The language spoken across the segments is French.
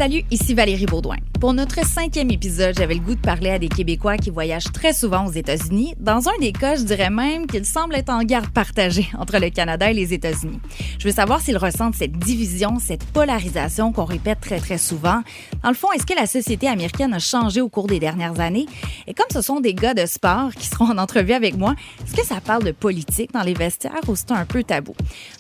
Salut, ici Valérie Baudouin. Pour notre 5e épisode, j'avais le goût de parler à des Québécois qui voyagent très souvent aux États-Unis. Dans un des cas, je dirais même qu'il semble être en garde partagée entre le Canada et les États-Unis. Je veux savoir s'ils ressentent cette division, cette polarisation qu'on répète très, très souvent. Dans le fond, est-ce que la société américaine a changé au cours des dernières années? Et comme ce sont des gars de sport qui seront en entrevue avec moi, est-ce que ça parle de politique dans les vestiaires ou c'est un peu tabou?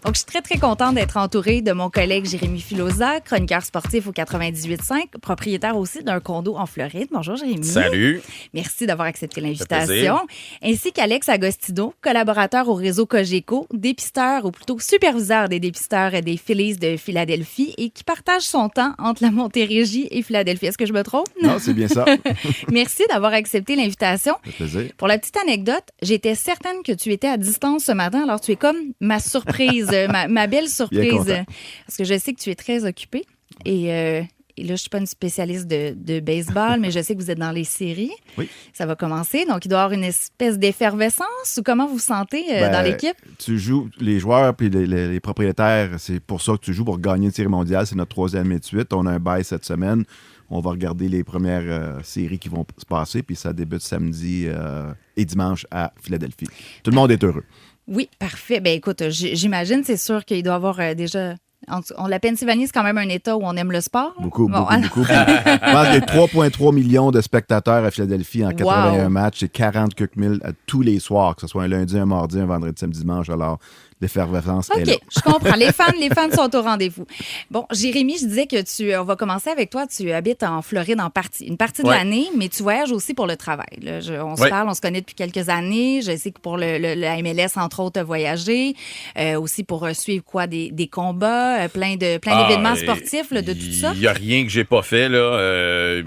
Donc, je suis très, très contente d'être entourée de mon collègue Jérémy Filosa, chroniqueur sportif au 98.5, propriétaire aussi d'un condo en Floride. Bonjour, Jérémy. Salut. Merci d'avoir accepté l'invitation. Ainsi qu'Alex Agostino, collaborateur au réseau Cogeco, dépisteur ou plutôt superviseur des dépisteurs des Phillies de Philadelphie et qui partage son temps entre la Montérégie et Philadelphie. Est-ce que je me trompe? Non, c'est bien ça. Merci d'avoir accepté l'invitation. Ça fait plaisir. Pour la petite anecdote, j'étais certaine que tu étais à distance ce matin, alors tu es comme ma surprise, ma belle surprise. Parce que je sais que tu es très occupé et là, je ne suis pas une spécialiste de baseball, mais je sais que vous êtes dans les séries. Oui. Ça va commencer, donc il doit y avoir une espèce d'effervescence ou comment vous vous sentez dans l'équipe? Tu joues, les joueurs puis les propriétaires, c'est pour ça que tu joues pour gagner une série mondiale. C'est notre 3e et de suite. On a un bail cette semaine. On va regarder les premières séries qui vont se passer, puis ça débute samedi et dimanche à Philadelphie. Tout le monde est heureux. Oui, parfait. Ben écoute, j'imagine, c'est sûr qu'il doit y avoir déjà... La Pennsylvanie, c'est quand même un État où on aime le sport. Beaucoup. Je pense qu'il y a 3,3 millions de spectateurs à Philadelphie en 81 matchs. C'est 40 quelques mille tous les soirs, que ce soit un lundi, un mardi, un vendredi, samedi, dimanche. Alors, l'effervescence est là. OK, je comprends. Les fans sont au rendez-vous. Bon, Jérémy, je disais que on va commencer avec toi. Tu habites en Floride une partie de l'année, mais tu voyages aussi pour le travail. Là, on se parle, on se connaît depuis quelques années. Je sais que pour la MLS, entre autres, tu as voyagé. Aussi pour suivre des combats, plein d'événements sportifs, là, de tout ça. Il n'y a rien que j'ai pas fait là,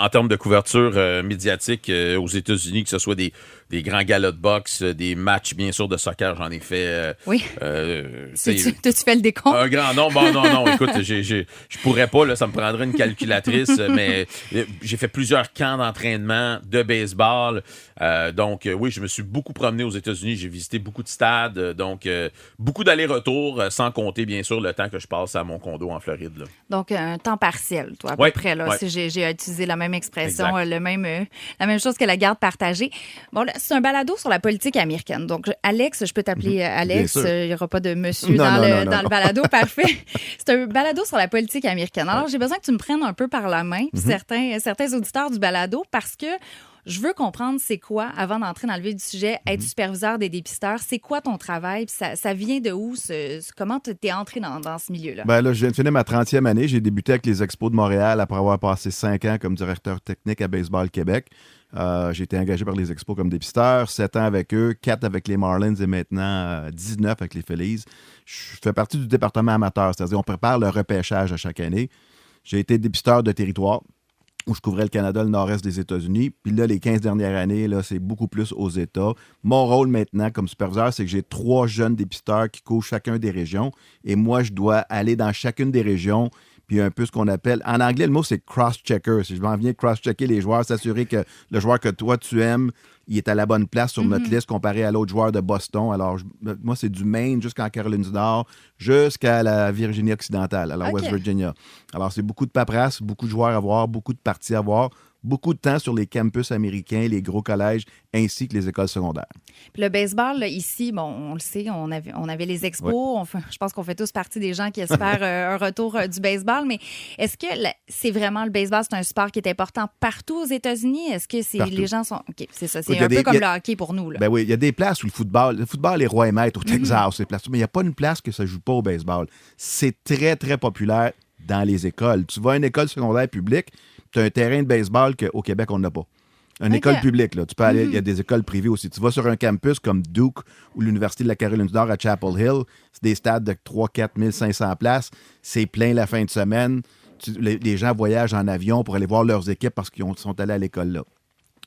en termes de couverture médiatique aux États-Unis, que ce soit des grands galas de boxe, des matchs, bien sûr, de soccer, j'en ai fait. Oui. T'as-tu fait le décompte? Un grand nombre. Non. Écoute, je pourrais pas, là, ça me prendrait une calculatrice, mais j'ai fait plusieurs camps d'entraînement de baseball. Donc, oui, je me suis beaucoup promené aux États-Unis. J'ai visité beaucoup de stades. Donc, beaucoup d'allers-retours, sans compter, bien sûr, le temps que je passe à mon condo en Floride. Là. Donc, un temps partiel, toi, à peu près. Là, si j'ai utilisé la même expression, la même chose que la garde partagée. Bon, là, c'est un balado sur la politique américaine. Donc, Alex, je peux t'appeler Alex. Il n'y aura pas de monsieur dans le balado. Parfait. C'est un balado sur la politique américaine. Alors, j'ai besoin que tu me prennes un peu par la main, certains auditeurs du balado, parce que je veux comprendre c'est quoi, avant d'entrer dans le vif du sujet, être superviseur des dépisteurs. C'est quoi ton travail? Puis ça vient de où? Comment tu es entré dans ce milieu-là? Ben là, je viens de finir ma 30e année. J'ai débuté avec les Expos de Montréal après avoir passé 5 ans comme directeur technique à Baseball Québec. J'ai été engagé par les Expos comme dépisteur, 7 ans avec eux, 4 avec les Marlins et maintenant 19 avec les Phillies. Je fais partie du département amateur, c'est-à-dire on prépare le repêchage à chaque année. J'ai été dépisteur de territoire, où je couvrais le Canada, le nord-est des États-Unis. Puis là, les 15 dernières années, là, c'est beaucoup plus aux États. Mon rôle maintenant comme superviseur, c'est que j'ai 3 jeunes dépisteurs qui couvrent chacun des régions. Et moi, je dois aller dans chacune des régions, puis un peu ce qu'on appelle... En anglais, le mot, c'est cross-checker. Si je m'en viens cross-checker les joueurs, s'assurer que le joueur que toi, tu aimes, il est à la bonne place sur notre liste comparé à l'autre joueur de Boston. Alors, moi, c'est du Maine jusqu'en Caroline du Nord, jusqu'à la Virginie occidentale, à la West Virginia. Alors, c'est beaucoup de paperasse, beaucoup de joueurs à voir, beaucoup de parties à voir, beaucoup de temps sur les campus américains, les gros collèges, ainsi que les écoles secondaires. Puis le baseball, là, ici, bon, on le sait, on avait les expos. Je pense qu'on fait tous partie des gens qui espèrent un retour du baseball. Mais est-ce que c'est vraiment le baseball, c'est un sport qui est important partout aux États-Unis? Est-ce que les gens sont... OK, c'est ça. C'est un peu comme le hockey pour nous. Là. Ben oui, il y a des places où le football est roi et maître au Texas, ces places, mais il n'y a pas une place que ça ne joue pas au baseball. C'est très, très populaire dans les écoles. Tu vas à une école secondaire publique, tu as un terrain de baseball qu'au Québec, on n'a pas. Une école publique, là. Tu peux aller, il y a des écoles privées aussi. Tu vas sur un campus comme Duke ou l'Université de la Caroline du Nord à Chapel Hill, c'est des stades de 3-4 500 places. C'est plein la fin de semaine. Les gens voyagent en avion pour aller voir leurs équipes parce qu'ils sont allés à l'école là.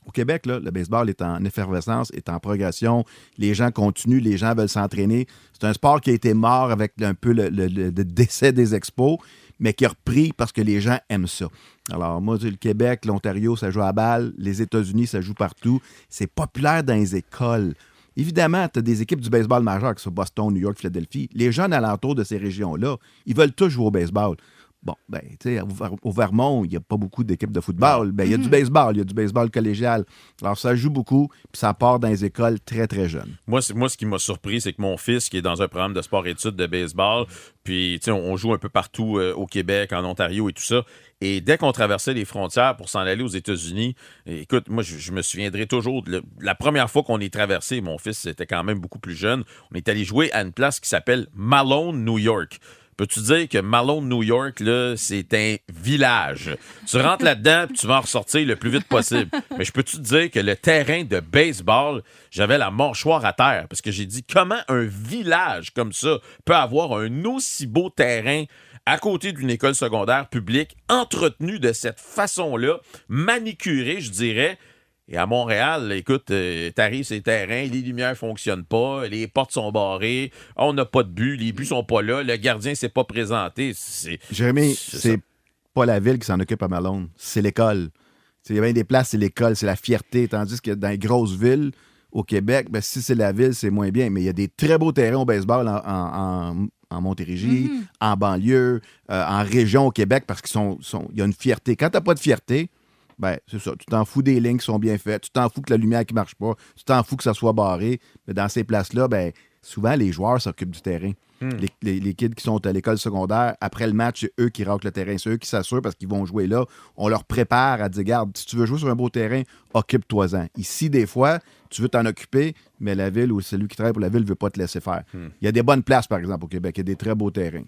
Au Québec, là, le baseball est en effervescence, est en progression. Les gens continuent, les gens veulent s'entraîner. C'est un sport qui a été mort avec un peu le décès des expos, mais qui a repris parce que les gens aiment ça. Alors, moi, le Québec, l'Ontario, ça joue à balle. Les États-Unis, ça joue partout. C'est populaire dans les écoles. Évidemment, tu as des équipes du baseball majeur, que ce soit Boston, New York, Philadelphie. Les jeunes alentours de ces régions-là, ils veulent tous jouer au baseball. Bon, ben, tu sais, au Vermont, il n'y a pas beaucoup d'équipes de football. Ben, il y a du baseball, il y a du baseball collégial. Alors, ça joue beaucoup, puis ça part dans les écoles très, très jeunes. Moi, ce qui m'a surpris, c'est que mon fils, qui est dans un programme de sport-études de baseball, puis, tu sais, on joue un peu partout au Québec, en Ontario et tout ça. Et dès qu'on traversait les frontières pour s'en aller aux États-Unis, écoute, moi, je me souviendrai toujours de la première fois qu'on est traversé, mon fils était quand même beaucoup plus jeune, on est allé jouer à une place qui s'appelle Malone, New York. Peux-tu dire que Malone, New York, là, c'est un village? Tu rentres là-dedans puis tu vas en ressortir le plus vite possible. Mais je peux-tu te dire que le terrain de baseball, j'avais la mâchoire à terre parce que j'ai dit comment un village comme ça peut avoir un aussi beau terrain à côté d'une école secondaire publique, entretenue de cette façon-là, manicurée, je dirais. Et à Montréal, écoute, t'arrives sur les terrains, les lumières fonctionnent pas, les portes sont barrées, on n'a pas de but, les buts sont pas là, le gardien s'est pas présenté. Jérémy, c'est pas la ville qui s'en occupe à Malone, c'est l'école. Il y a bien des places, c'est l'école, c'est la fierté. Tandis que dans les grosses villes, au Québec, ben, si c'est la ville, c'est moins bien. Mais il y a des très beaux terrains au baseball en Montérégie, en banlieue, en région au Québec, parce qu'il y a une fierté. Quand t'as pas de fierté, ben, c'est ça. Tu t'en fous des lignes qui sont bien faites. Tu t'en fous que la lumière qui marche pas. Tu t'en fous que ça soit barré. Mais dans ces places-là, ben, souvent, les joueurs s'occupent du terrain. Les kids qui sont à l'école secondaire, après le match, c'est eux qui raclent le terrain. C'est eux qui s'assurent parce qu'ils vont jouer là. On leur prépare à dire, regarde, si tu veux jouer sur un beau terrain, occupe-toi-en. Ici, des fois, tu veux t'en occuper, mais la ville ou celui qui travaille pour la ville ne veut pas te laisser faire. Il y a des bonnes places, par exemple, au Québec. Il y a des très beaux terrains.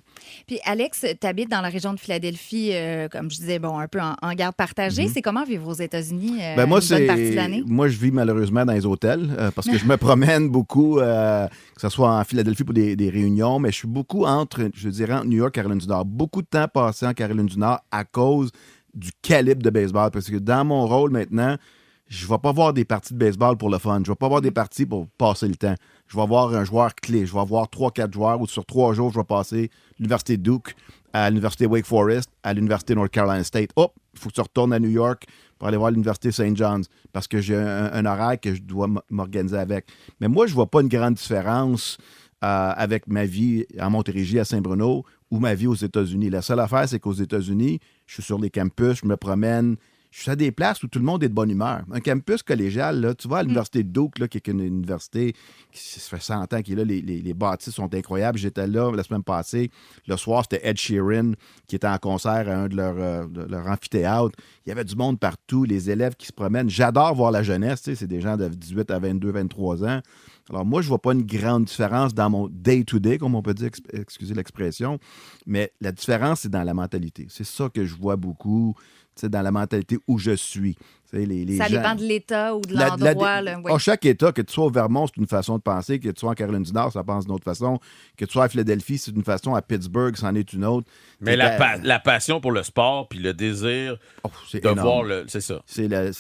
Puis, Alex, tu habites dans la région de Philadelphie, comme je disais, bon, un peu en garde partagée. C'est comment vivre aux États-unis Ben moi, une bonne partie de l'année? Moi, je vis malheureusement dans les hôtels parce que je me promène beaucoup, que ce soit en Philadelphie pour des réunions, mais je suis beaucoup entre New York et Caroline du Nord. Beaucoup de temps passé en Caroline du Nord à cause du calibre de baseball. Parce que dans mon rôle maintenant, je ne vais pas voir des parties de baseball pour le fun. Je ne vais pas voir des parties pour passer le temps. Je vais voir un joueur clé. Je vais voir 3-4 joueurs où sur 3 jours, je vais passer l'Université Duke, à l'Université Wake Forest, à l'Université North Carolina State. Oh, il faut que tu retournes à New York pour aller voir l'Université St. John's parce que j'ai un horaire que je dois m'organiser avec. Mais moi, je ne vois pas une grande différence avec ma vie en Montérégie, à Saint-Bruno, ou ma vie aux États-Unis. La seule affaire, c'est qu'aux États-Unis, je suis sur les campus, je me promène, je suis à des places où tout le monde est de bonne humeur. Un campus collégial, là, tu vois, à l'Université de Duke, là, qui est une université qui ça fait 100 ans qu'il est là, les bâtisses sont incroyables. J'étais là la semaine passée. Le soir, c'était Ed Sheeran qui était en concert à un de leur amphithéâtre. Il y avait du monde partout, les élèves qui se promènent. J'adore voir la jeunesse, tu sais, c'est des gens de 18 à 22, 23 ans. Alors moi, je ne vois pas une grande différence dans mon day-to-day, comme on peut dire, excusez l'expression, mais la différence, c'est dans la mentalité. C'est ça que je vois beaucoup, dans la mentalité où je suis. Les ça gens, dépend de l'État ou de l'endroit. Oui. Chaque État, que tu sois au Vermont, c'est une façon de penser, que tu sois en Caroline du Nord, ça pense d'une autre façon, que tu sois à Philadelphie, c'est une façon, à Pittsburgh, c'en est une autre. Mais la passion pour le sport puis le désir de énorme. voir c'est ça.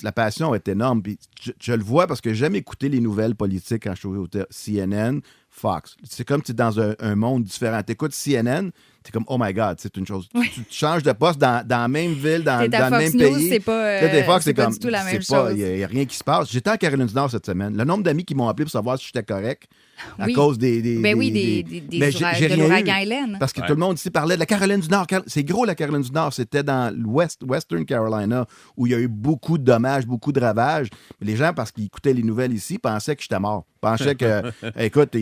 La passion est énorme. Puis je le vois parce que j'aime écouter les nouvelles politiques quand je suis au CNN, Fox. C'est comme tu es dans un monde différent. Tu écoutes CNN, t'es comme, oh my God, c'est une chose. Oui. Tu changes de poste dans la même ville, dans le même News, pays. C'est pas, Fox, c'est pas comme, du tout la même pas, chose. Il n'y a rien qui se passe. J'étais en Caroline du Nord cette semaine. Le nombre d'amis qui m'ont appelé pour savoir si j'étais correct à cause des de l'ouragan Hélène. Parce que tout le monde ici parlait de la Caroline du Nord. C'est gros, la Caroline du Nord. C'était dans Western Carolina où il y a eu beaucoup de dommages, beaucoup de ravages. Mais les gens, parce qu'ils écoutaient les nouvelles ici, pensaient que j'étais mort. Pensaient que, écoute,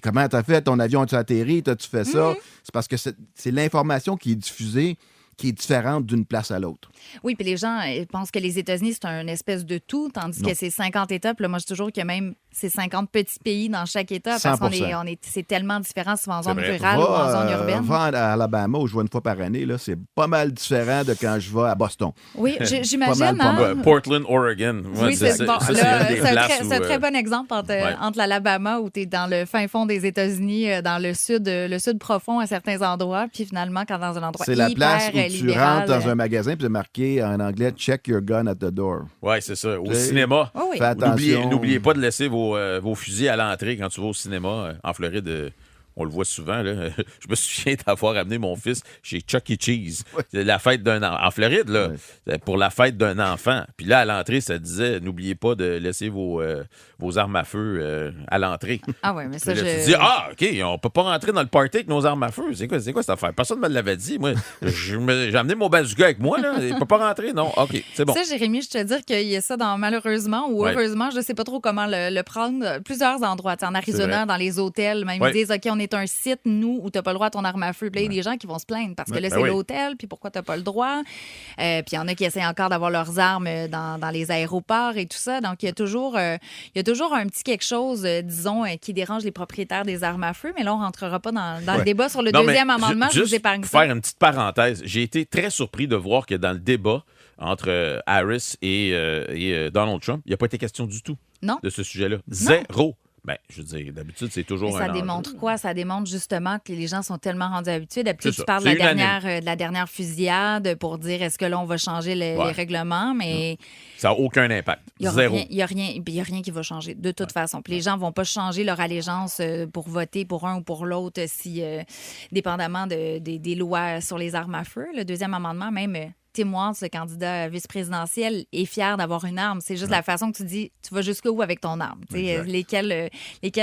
comment t'as fait? Ton avion a-tu atterri? T'as-tu fait ça? C'est parce que c'est l'information qui est diffusée qui est différente d'une place à l'autre. Oui, puis les gens pensent que les États-Unis, c'est un espèce de tout, tandis que c'est 50 États. Puis là, moi, je dis toujours qu'il y a même ces 50 petits pays dans chaque État, parce 100%. c'est tellement différent, soit en zone rurale ou en zone urbaine. Va à Alabama, où je vais une fois par année, là, c'est pas mal différent de quand je vais à Boston. Oui, j'imagine. Hein? Portland, Oregon. Ouais, oui, c'est un très bon exemple entre l'Alabama, où tu es dans le fin fond des États-Unis, dans le sud profond à certains endroits, puis finalement, quand dans un endroit c'est hyper la place où tu libéral, rentres dans un magasin, puis c'est marqué en anglais « Check your gun at the door ». Oui, c'est ça. Au cinéma. Oh, oui. Fais attention. N'oubliez pas de laisser vos fusils à l'entrée quand tu vas au cinéma en Floride. on le voit souvent, là. Je me souviens d'avoir amené mon fils chez Chuck E. Cheese. C'est la fête d'un enfant. En Floride, là, pour la fête d'un enfant. Puis là, à l'entrée, ça disait, n'oubliez pas de laisser vos armes à feu à l'entrée. Ah ouais, mais ça, Puis là, tu dis, OK, on peut pas rentrer dans le party avec nos armes à feu. C'est quoi cette affaire? Personne ne me l'avait dit. Moi, j'ai amené mon bazooka avec moi, là. Il peut pas rentrer, non? OK, c'est bon. Ça, Jérémy, je te dire qu'il y a ça malheureusement ou heureusement, je ne sais pas trop comment le prendre. Plusieurs endroits. En Arizona, dans les hôtels, même ils disent, OK, on est un site, nous, où tu n'as pas le droit à ton arme à feu. Puis là, il y a des gens qui vont se plaindre parce que là, c'est l'hôtel, puis pourquoi tu n'as pas le droit? Puis il y en a qui essaient encore d'avoir leurs armes dans les aéroports et tout ça. Donc, il y a toujours un petit quelque chose, disons, qui dérange les propriétaires des armes à feu. Mais là, on ne rentrera pas dans le débat sur le deuxième amendement. Je vous épargne ça. Pour faire une petite parenthèse, j'ai été très surpris de voir que dans le débat entre Harris et Donald Trump, il n'y a pas été question du tout de ce sujet-là. Zéro. Ben, je veux dire, d'habitude, c'est toujours ça démontre quoi? Ça démontre justement que les gens sont tellement rendus habitués. D'habitude, tu parles de la dernière fusillade pour dire est-ce que là, on va changer les règlements, mais... Ça n'a aucun impact. Zéro. Il n'y a rien qui va changer, de toute façon. Puis les gens ne vont pas changer leur allégeance pour voter pour un ou pour l'autre, si dépendamment des lois sur les armes à feu. Le deuxième amendement, même... Tim Walz, le candidat vice-présidentiel, est fier d'avoir une arme. C'est juste la façon que tu dis, tu vas jusqu'où avec ton arme. Lesquelles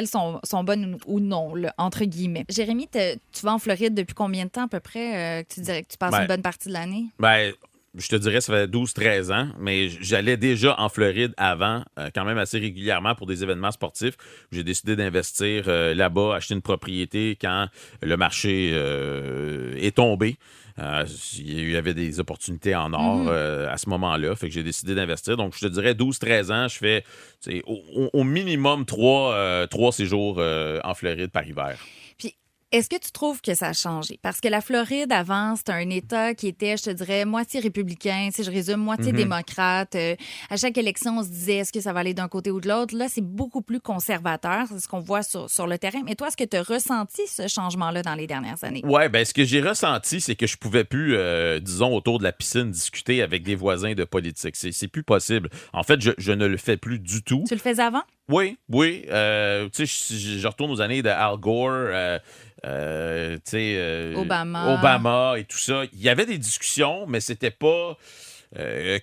sont bonnes ou non, entre guillemets. Jérémy, tu vas en Floride depuis combien de temps à peu près? Tu dirais que tu passes une bonne partie de l'année? Ben, je te dirais, ça fait 12-13 ans, mais j'allais déjà en Floride avant, quand même assez régulièrement pour des événements sportifs. J'ai décidé d'investir là-bas, acheter une propriété quand le marché est tombé. Il y avait des opportunités en or à ce moment-là. Fait que j'ai décidé d'investir. Donc, je te dirais 12-13 ans, je fais au minimum 3 séjours en Floride par hiver. Puis, est-ce que tu trouves que ça a changé? Parce que la Floride, avant, c'était un État qui était, je te dirais, moitié républicain, si je résume, moitié démocrate. À chaque élection, on se disait, est-ce que ça va aller d'un côté ou de l'autre? Là, c'est beaucoup plus conservateur, c'est ce qu'on voit sur le terrain. Mais toi, est-ce que tu as ressenti ce changement-là dans les dernières années? Oui, bien, ce que j'ai ressenti, c'est que je pouvais plus, disons, autour de la piscine, discuter avec des voisins de politique. C'est plus possible. En fait, je ne le fais plus du tout. Tu le faisais avant? Oui. Tu sais, je retourne aux années de Al Gore, Obama et tout ça. Il y avait des discussions, mais c'était pas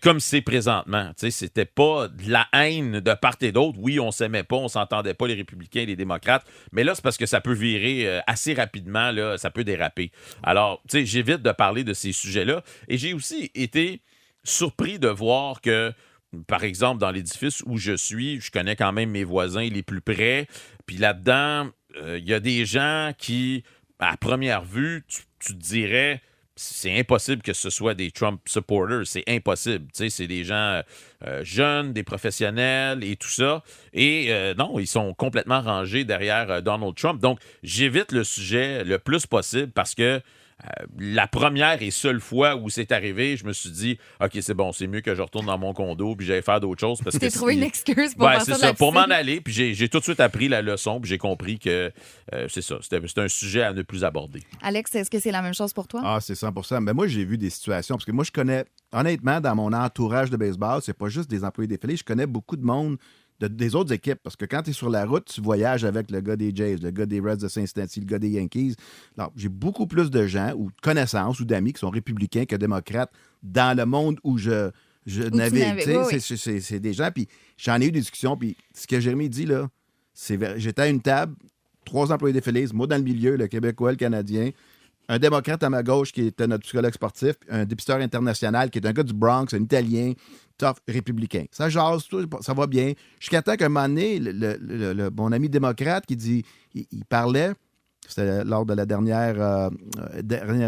comme c'est présentement. Tu sais, c'était pas de la haine de part et d'autre. Oui, on s'aimait pas, on s'entendait pas, les républicains et les démocrates. Mais là, c'est parce que ça peut virer assez rapidement, là, ça peut déraper. Alors, tu sais, j'évite de parler de ces sujets-là. Et j'ai aussi été surpris de voir que, par exemple, dans l'édifice où je suis, je connais quand même mes voisins les plus près. Puis là-dedans, il y a des gens qui, à première vue, tu te dirais, c'est impossible que ce soit des Trump supporters. C'est impossible. Tu sais, c'est des gens jeunes, des professionnels et tout ça. Et non, ils sont complètement rangés derrière Donald Trump. Donc, j'évite le sujet le plus possible parce que la première et seule fois où c'est arrivé, je me suis dit, OK, c'est bon, c'est mieux que je retourne dans mon condo puis j'aille faire d'autres choses. Parce que trouvé une excuse pour faire ça. Pour m'en aller. Puis j'ai tout de suite appris la leçon puis j'ai compris que c'est ça. C'était un sujet à ne plus aborder. Alex, est-ce que c'est la même chose pour toi? Ah, c'est 100%. Mais moi, j'ai vu des situations, parce que moi, je connais, honnêtement, dans mon entourage de baseball, c'est pas juste des employés défilés, je connais beaucoup de monde des autres équipes, parce que quand tu es sur la route, tu voyages avec le gars des Jays, le gars des Reds de Cincinnati, le gars des Yankees. Alors, j'ai beaucoup plus de gens, ou de connaissances, ou d'amis qui sont républicains que démocrates dans le monde où je navigue. C'est des gens, puis j'en ai eu des discussions, puis ce que Jérémy dit, là, j'étais à une table, 3 employés défilés, moi dans le milieu, le Québécois, le Canadien, un démocrate à ma gauche qui était notre psychologue sportif, un dépisteur international qui est un gars du Bronx, un Italien, tough, républicain. Ça jase, ça va bien. Jusqu'à temps qu'à un moment donné, mon ami démocrate qui dit, il parlait, c'était lors de la dernière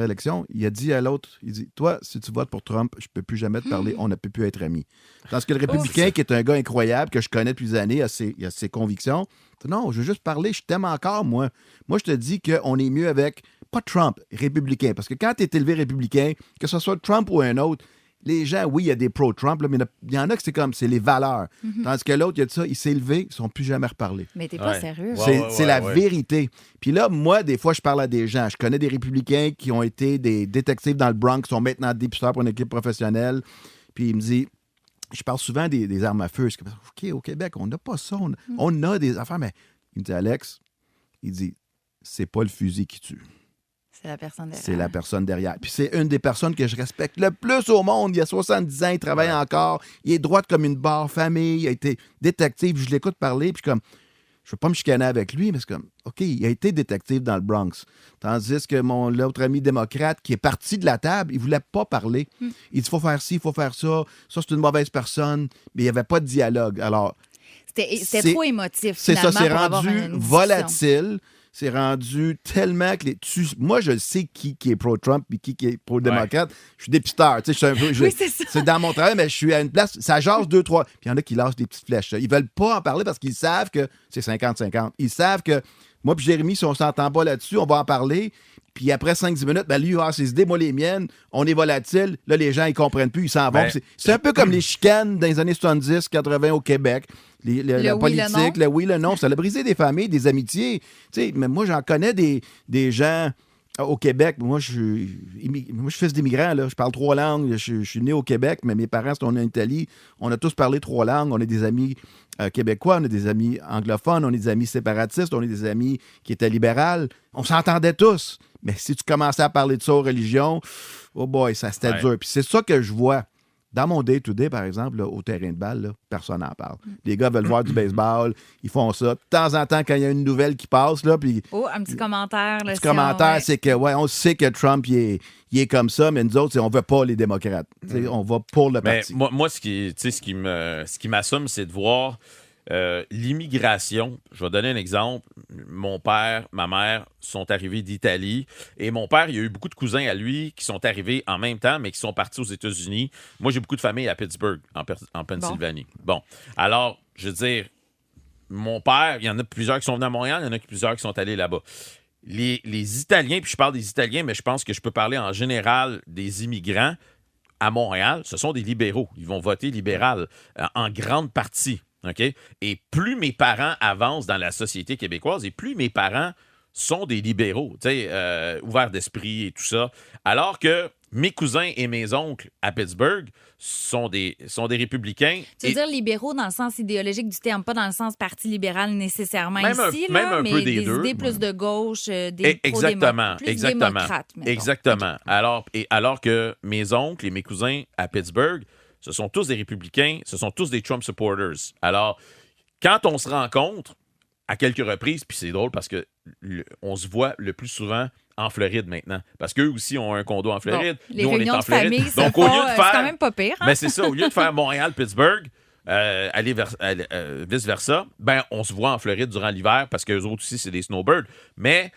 élection, il a dit à l'autre, il dit, toi, si tu votes pour Trump, je ne peux plus jamais te parler, on ne peut plus être amis. Tandis que le républicain, qui est un gars incroyable, que je connais depuis des années, il a ses convictions, non, je veux juste parler, je t'aime encore, moi. Moi, je te dis qu'on est mieux avec, pas Trump, républicain. Parce que quand tu es élevé républicain, que ce soit Trump ou un autre, les gens, oui, il y a des pro-Trump, là, mais il y en a que c'est les valeurs. Tandis que l'autre, il y a de ça, il s'est élevé, ils ne sont plus jamais reparlés. Mais t'es pas sérieux. C'est la vérité. Puis là, moi, des fois, je parle à des gens. Je connais des républicains qui ont été des détectives dans le Bronx, qui sont maintenant dépisteurs pour une équipe professionnelle. Puis il me dit, je parle souvent des armes à feu. Je dis, OK, au Québec, on n'a pas ça. On a des affaires, mais il me dit, Alex, il dit, c'est pas le fusil qui tue. C'est la personne derrière. C'est la personne derrière. Puis c'est une des personnes que je respecte le plus au monde. Il a 70 ans, il travaille encore. Il est droit comme une barre famille. Il a été détective. Je l'écoute parler, puis comme, je ne veux pas me chicaner avec lui, mais c'est comme, OK, il a été détective dans le Bronx. Tandis que l'autre ami démocrate qui est parti de la table, il ne voulait pas parler. Il dit, il faut faire ci, il faut faire ça. Ça, c'est une mauvaise personne. Mais il n'y avait pas de dialogue. Alors, c'était trop émotif, c'est finalement, ça, c'est pour avoir rendu une discussion. volatile. C'est rendu tellement que moi, je sais qui est pro-Trump et qui est pro-démocrate. Je suis dépisteur. Tu sais, Oui, c'est ça. c'est dans mon travail, mais je suis à une place. Ça jase 2, 3. Puis il y en a qui lâchent des petites flèches. Ils veulent pas en parler parce qu'ils savent que c'est 50-50. Ils savent que moi et Jérémy, si on s'entend pas là-dessus, on va en parler. Puis après 5-10 minutes, ben lui, il va avoir ses idées, moi les miennes. On est volatile. Là, les gens, ils comprennent plus, ils s'en vont. C'est un peu comme les chicanes dans les années 70-80 au Québec. La politique, le oui, le non. Ça a brisé des familles, des amitiés. Tu sais, mais moi, j'en connais des gens au Québec. Moi, je suis fils d'immigrants. Je parle 3 langues. Je suis né au Québec, mais mes parents sont en Italie. On a tous parlé 3 langues. On a des amis québécois, on a des amis anglophones, on a des amis séparatistes, on a des amis qui étaient libérales. On s'entendait tous. Mais si tu commençais à parler de ça aux religions, oh boy, ça c'était dur. Puis c'est ça que je vois. Dans mon day-to-day, par exemple, là, au terrain de balle, là, personne n'en parle. Les gars veulent voir du baseball, ils font ça. De temps en temps, quand il y a une nouvelle qui passe, là, puis... Oh, un petit commentaire. Là, un petit commentaire, c'est que, on sait que Trump, il est comme ça, mais nous autres, on veut pas les démocrates. On va pour le parti. Moi, ce qui m'assomme, c'est de voir l'immigration. Je vais donner un exemple. Mon père, ma mère sont arrivés d'Italie et mon père, il y a eu beaucoup de cousins à lui qui sont arrivés en même temps, mais qui sont partis aux États-Unis. Moi, j'ai beaucoup de famille à Pittsburgh, en Pennsylvanie. Bon. Alors, je veux dire, mon père, il y en a plusieurs qui sont venus à Montréal, il y en a plusieurs qui sont allés là-bas. Les Italiens, puis je parle des Italiens, mais je pense que je peux parler en général des immigrants à Montréal, ce sont des libéraux. Ils vont voter libéral en grande partie. OK? Et plus mes parents avancent dans la société québécoise et plus mes parents sont des libéraux, ouverts d'esprit et tout ça, alors que mes cousins et mes oncles à Pittsburgh sont des républicains. Tu veux dire libéraux dans le sens idéologique du terme, pas dans le sens parti libéral nécessairement même ici, même un mais peu des deux. idées plus de gauche, des exactement. démocrates. Mettons. Exactement. Alors que mes oncles et mes cousins à Pittsburgh, ce sont tous des républicains, ce sont tous des Trump supporters. Alors, quand on se rencontre à quelques reprises, puis c'est drôle parce que on se voit le plus souvent en Floride maintenant, parce qu'eux aussi ont un condo en Floride. Bon, les nous, on est réunions en de Floride. famille, donc au lieu de faire, c'est quand même pas pire. Hein? Mais c'est ça, au lieu de faire Montréal-Pittsburgh, aller vice-versa, ben on se voit en Floride durant l'hiver parce qu'eux autres aussi, c'est des snowbirds. Mais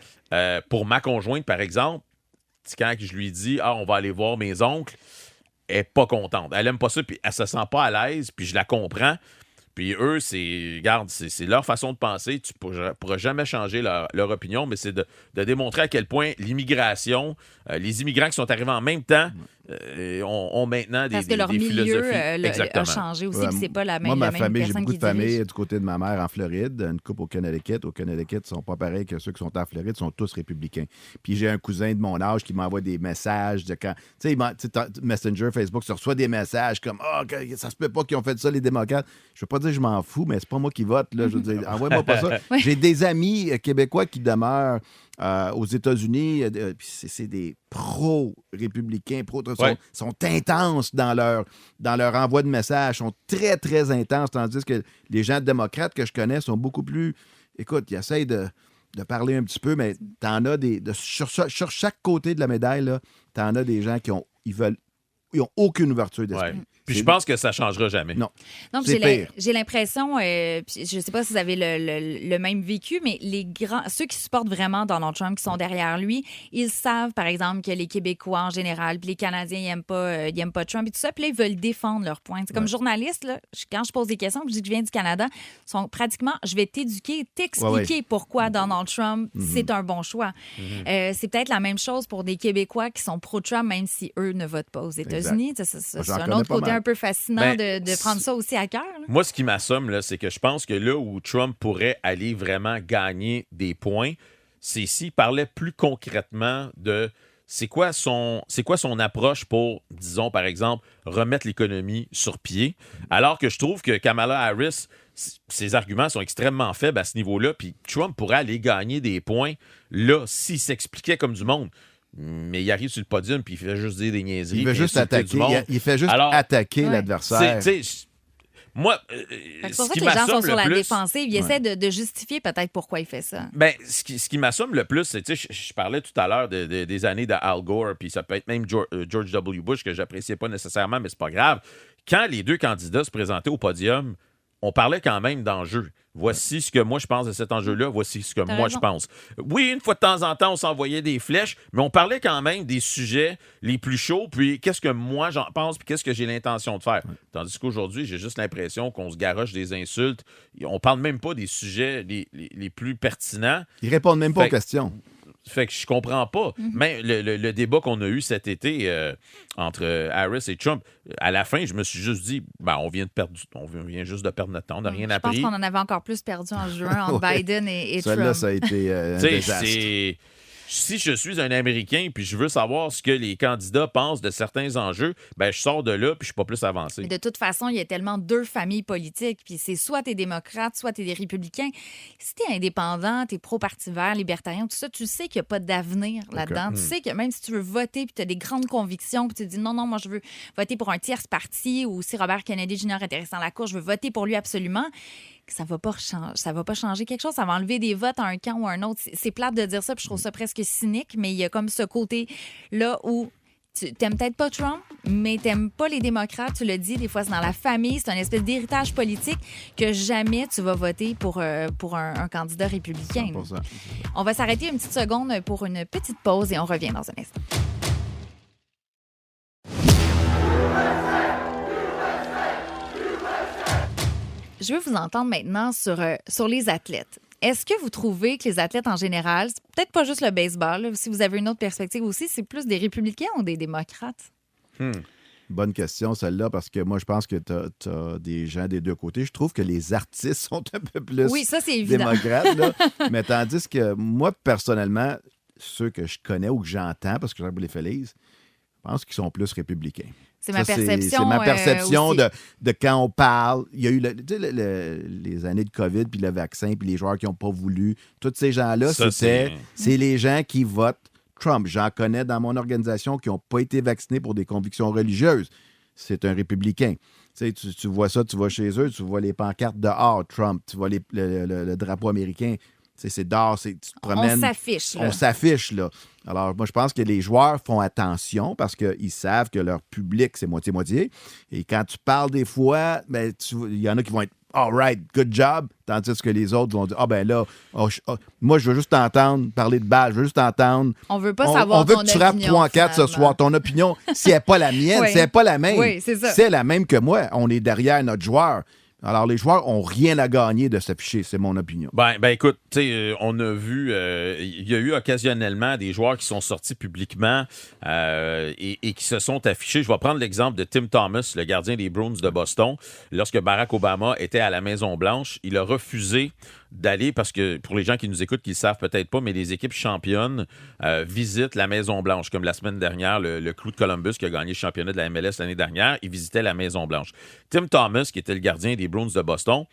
pour ma conjointe, par exemple, quand je lui dis « Ah, on va aller voir mes oncles », elle n'est pas contente. Elle aime pas ça, puis elle se sent pas à l'aise, puis je la comprends. Puis eux, c'est leur façon de penser. Tu pourras jamais changer leur opinion, mais c'est de démontrer à quel point l'immigration, les immigrants qui sont arrivés en même temps, ont maintenant des philosophies. Parce que leur milieu a changé aussi, puis c'est pas la même moi, ma même famille, j'ai personne beaucoup qui de famille dirige. du côté de ma mère en Floride, une couple au Connecticut. Au Connecticut, ils sont pas pareils que ceux qui sont en Floride, sont tous républicains. Puis j'ai un cousin de mon âge qui m'envoie des messages de quand... Tu sais, Messenger, Facebook, tu reçois des messages comme « Ah, ça se peut pas qu'ils ont fait ça, les démocrates. » Je veux pas dire que je m'en fous, mais c'est pas moi qui vote. Là. Je veux dire, envoie-moi pas ça. Oui. J'ai des amis québécois qui demeurent aux États-Unis, puis c'est des pro-républicains, sont intenses dans leur envoi de messages, sont très, très intenses, tandis que les gens démocrates que je connais sont beaucoup plus... Écoute, ils essayent de parler un petit peu, mais t'en as sur chaque côté de la médaille, t'en as des gens qui ont aucune ouverture d'esprit. Ouais. Puis je pense que ça ne changera jamais. Non. Donc, j'ai l'impression, puis je ne sais pas si vous avez le même vécu, mais ceux qui supportent vraiment Donald Trump, qui sont derrière lui, ils savent, par exemple, que les Québécois en général, puis les Canadiens, ils n'aiment pas Trump et tout ça, puis là, ils veulent défendre leur point. C'est comme journaliste, là, quand je pose des questions, je dis que je viens du Canada, sont pratiquement, je vais t'éduquer, t'expliquer pourquoi Donald Trump, c'est un bon choix. C'est peut-être la même chose pour des Québécois qui sont pro-Trump, même si eux ne votent pas aux États-Unis. C'est un autre côté un peu fascinant de prendre ça aussi à cœur. Là. Moi, ce qui m'assomme, là, c'est que je pense que là où Trump pourrait aller vraiment gagner des points, c'est s'il parlait plus concrètement de c'est quoi son approche pour, disons, par exemple, remettre l'économie sur pied, alors que je trouve que Kamala Harris ses arguments sont extrêmement faibles à ce niveau-là, puis Trump pourrait aller gagner des points là s'il s'expliquait comme du monde. Mais il arrive sur le podium puis il fait juste dire des niaiseries. Il fait juste attaquer. Il fait juste attaquer l'adversaire. Moi, c'est pour ça que les gens sont sur la défensive. Ils essaient de justifier peut-être pourquoi il fait ça. Ben, ce qui m'assomme le plus, c'est, je parlais tout à l'heure des années de Al Gore, puis ça peut être même George W. Bush, que j'appréciais pas nécessairement, mais c'est pas grave. Quand les deux candidats se présentaient au podium, on parlait quand même d'enjeux. Voici ce que moi je pense de cet enjeu-là, voici ce que moi je pense. Oui, une fois de temps en temps, on s'envoyait des flèches, mais on parlait quand même des sujets les plus chauds, puis qu'est-ce que moi j'en pense, puis qu'est-ce que j'ai l'intention de faire. Tandis qu'aujourd'hui, j'ai juste l'impression qu'on se garoche des insultes. On parle même pas des sujets les plus pertinents. Ils répondent même pas aux questions. Fait que je comprends pas. Même le débat qu'on a eu cet été entre Harris et Trump, à la fin, je me suis juste dit, on vient juste de perdre notre temps, on n'a rien appris. Je pense qu'on en avait encore plus perdu en juin entre Biden et Trump. Celle-là, ça a été un désastre. Si je suis un Américain puis je veux savoir ce que les candidats pensent de certains enjeux, je sors de là puis je suis pas plus avancé. Mais de toute façon, il y a tellement deux familles politiques, puis c'est soit t'es démocrate, soit t'es des républicains. Si t'es indépendant, t'es pro-parti vert, libertarien, tout ça, tu sais qu'il n'y a pas d'avenir là-dedans. Tu sais que même si tu veux voter puis t'as des grandes convictions puis tu te dis non, moi je veux voter pour un tierce parti ou si Robert Kennedy Jr. est intéressant à la cour, je veux voter pour lui absolument. Ça va pas changer quelque chose. Ça va enlever des votes à un camp ou à un autre. C'est plate de dire ça, puis je trouve ça presque cynique, mais il y a comme ce côté-là où tu t'aimes peut-être pas Trump, mais t'aimes pas les démocrates. Tu le dis, des fois, c'est dans la famille. C'est un espèce d'héritage politique que jamais tu vas voter pour un candidat républicain. 100%. On va s'arrêter une petite seconde pour une petite pause et on revient dans un instant. Je veux vous entendre maintenant sur les athlètes. Est-ce que vous trouvez que les athlètes en général, c'est peut-être pas juste le baseball, là, si vous avez une autre perspective aussi, c'est plus des républicains ou des démocrates? Bonne question, celle-là, parce que moi, je pense que tu as des gens des deux côtés. Je trouve que les artistes sont un peu plus ça, c'est évident. démocrates. Là. Mais tandis que moi, personnellement, ceux que je connais ou que j'entends, parce que j'aime les Félix, je pense qu'ils sont plus républicains. C'est ma perception. C'est ma perception aussi. de quand on parle. Il y a eu les années de COVID, puis le vaccin, puis les joueurs qui n'ont pas voulu. Tous ces gens-là, c'est les gens qui votent Trump. J'en connais dans mon organisation qui n'ont pas été vaccinés pour des convictions religieuses. C'est un républicain. Tu vois ça, tu vas chez eux, tu vois les pancartes dehors, Trump, tu vois le drapeau américain. C'est dehors, tu te promènes. On s'affiche, là. Alors, moi, je pense que les joueurs font attention parce qu'ils savent que leur public, c'est moitié-moitié. Et quand tu parles des fois, il y en a qui vont être « all right, good job », tandis que les autres vont dire « moi, je veux juste t'entendre parler de balle, je veux juste t'entendre. » On veut pas savoir on veut ton que tu frappes 3-4 ce soir. Ton opinion, si elle n'est pas la mienne, si elle n'est pas la même, c'est la même que moi. On est derrière notre joueur. Alors, les joueurs n'ont rien à gagner de s'afficher, c'est mon opinion. Ben écoute, on a vu, il y a eu occasionnellement des joueurs qui sont sortis publiquement et qui se sont affichés. Je vais prendre l'exemple de Tim Thomas, le gardien des Bruins de Boston. Lorsque Barack Obama était à la Maison-Blanche, il a refusé d'aller, parce que pour les gens qui nous écoutent, qui ne savent peut-être pas, mais les équipes championnes visitent la Maison-Blanche. Comme la semaine dernière, le Crew de Columbus qui a gagné le championnat de la MLS l'année dernière, il visitait la Maison-Blanche. Tim Thomas, qui était le gardien des Bruins de Boston,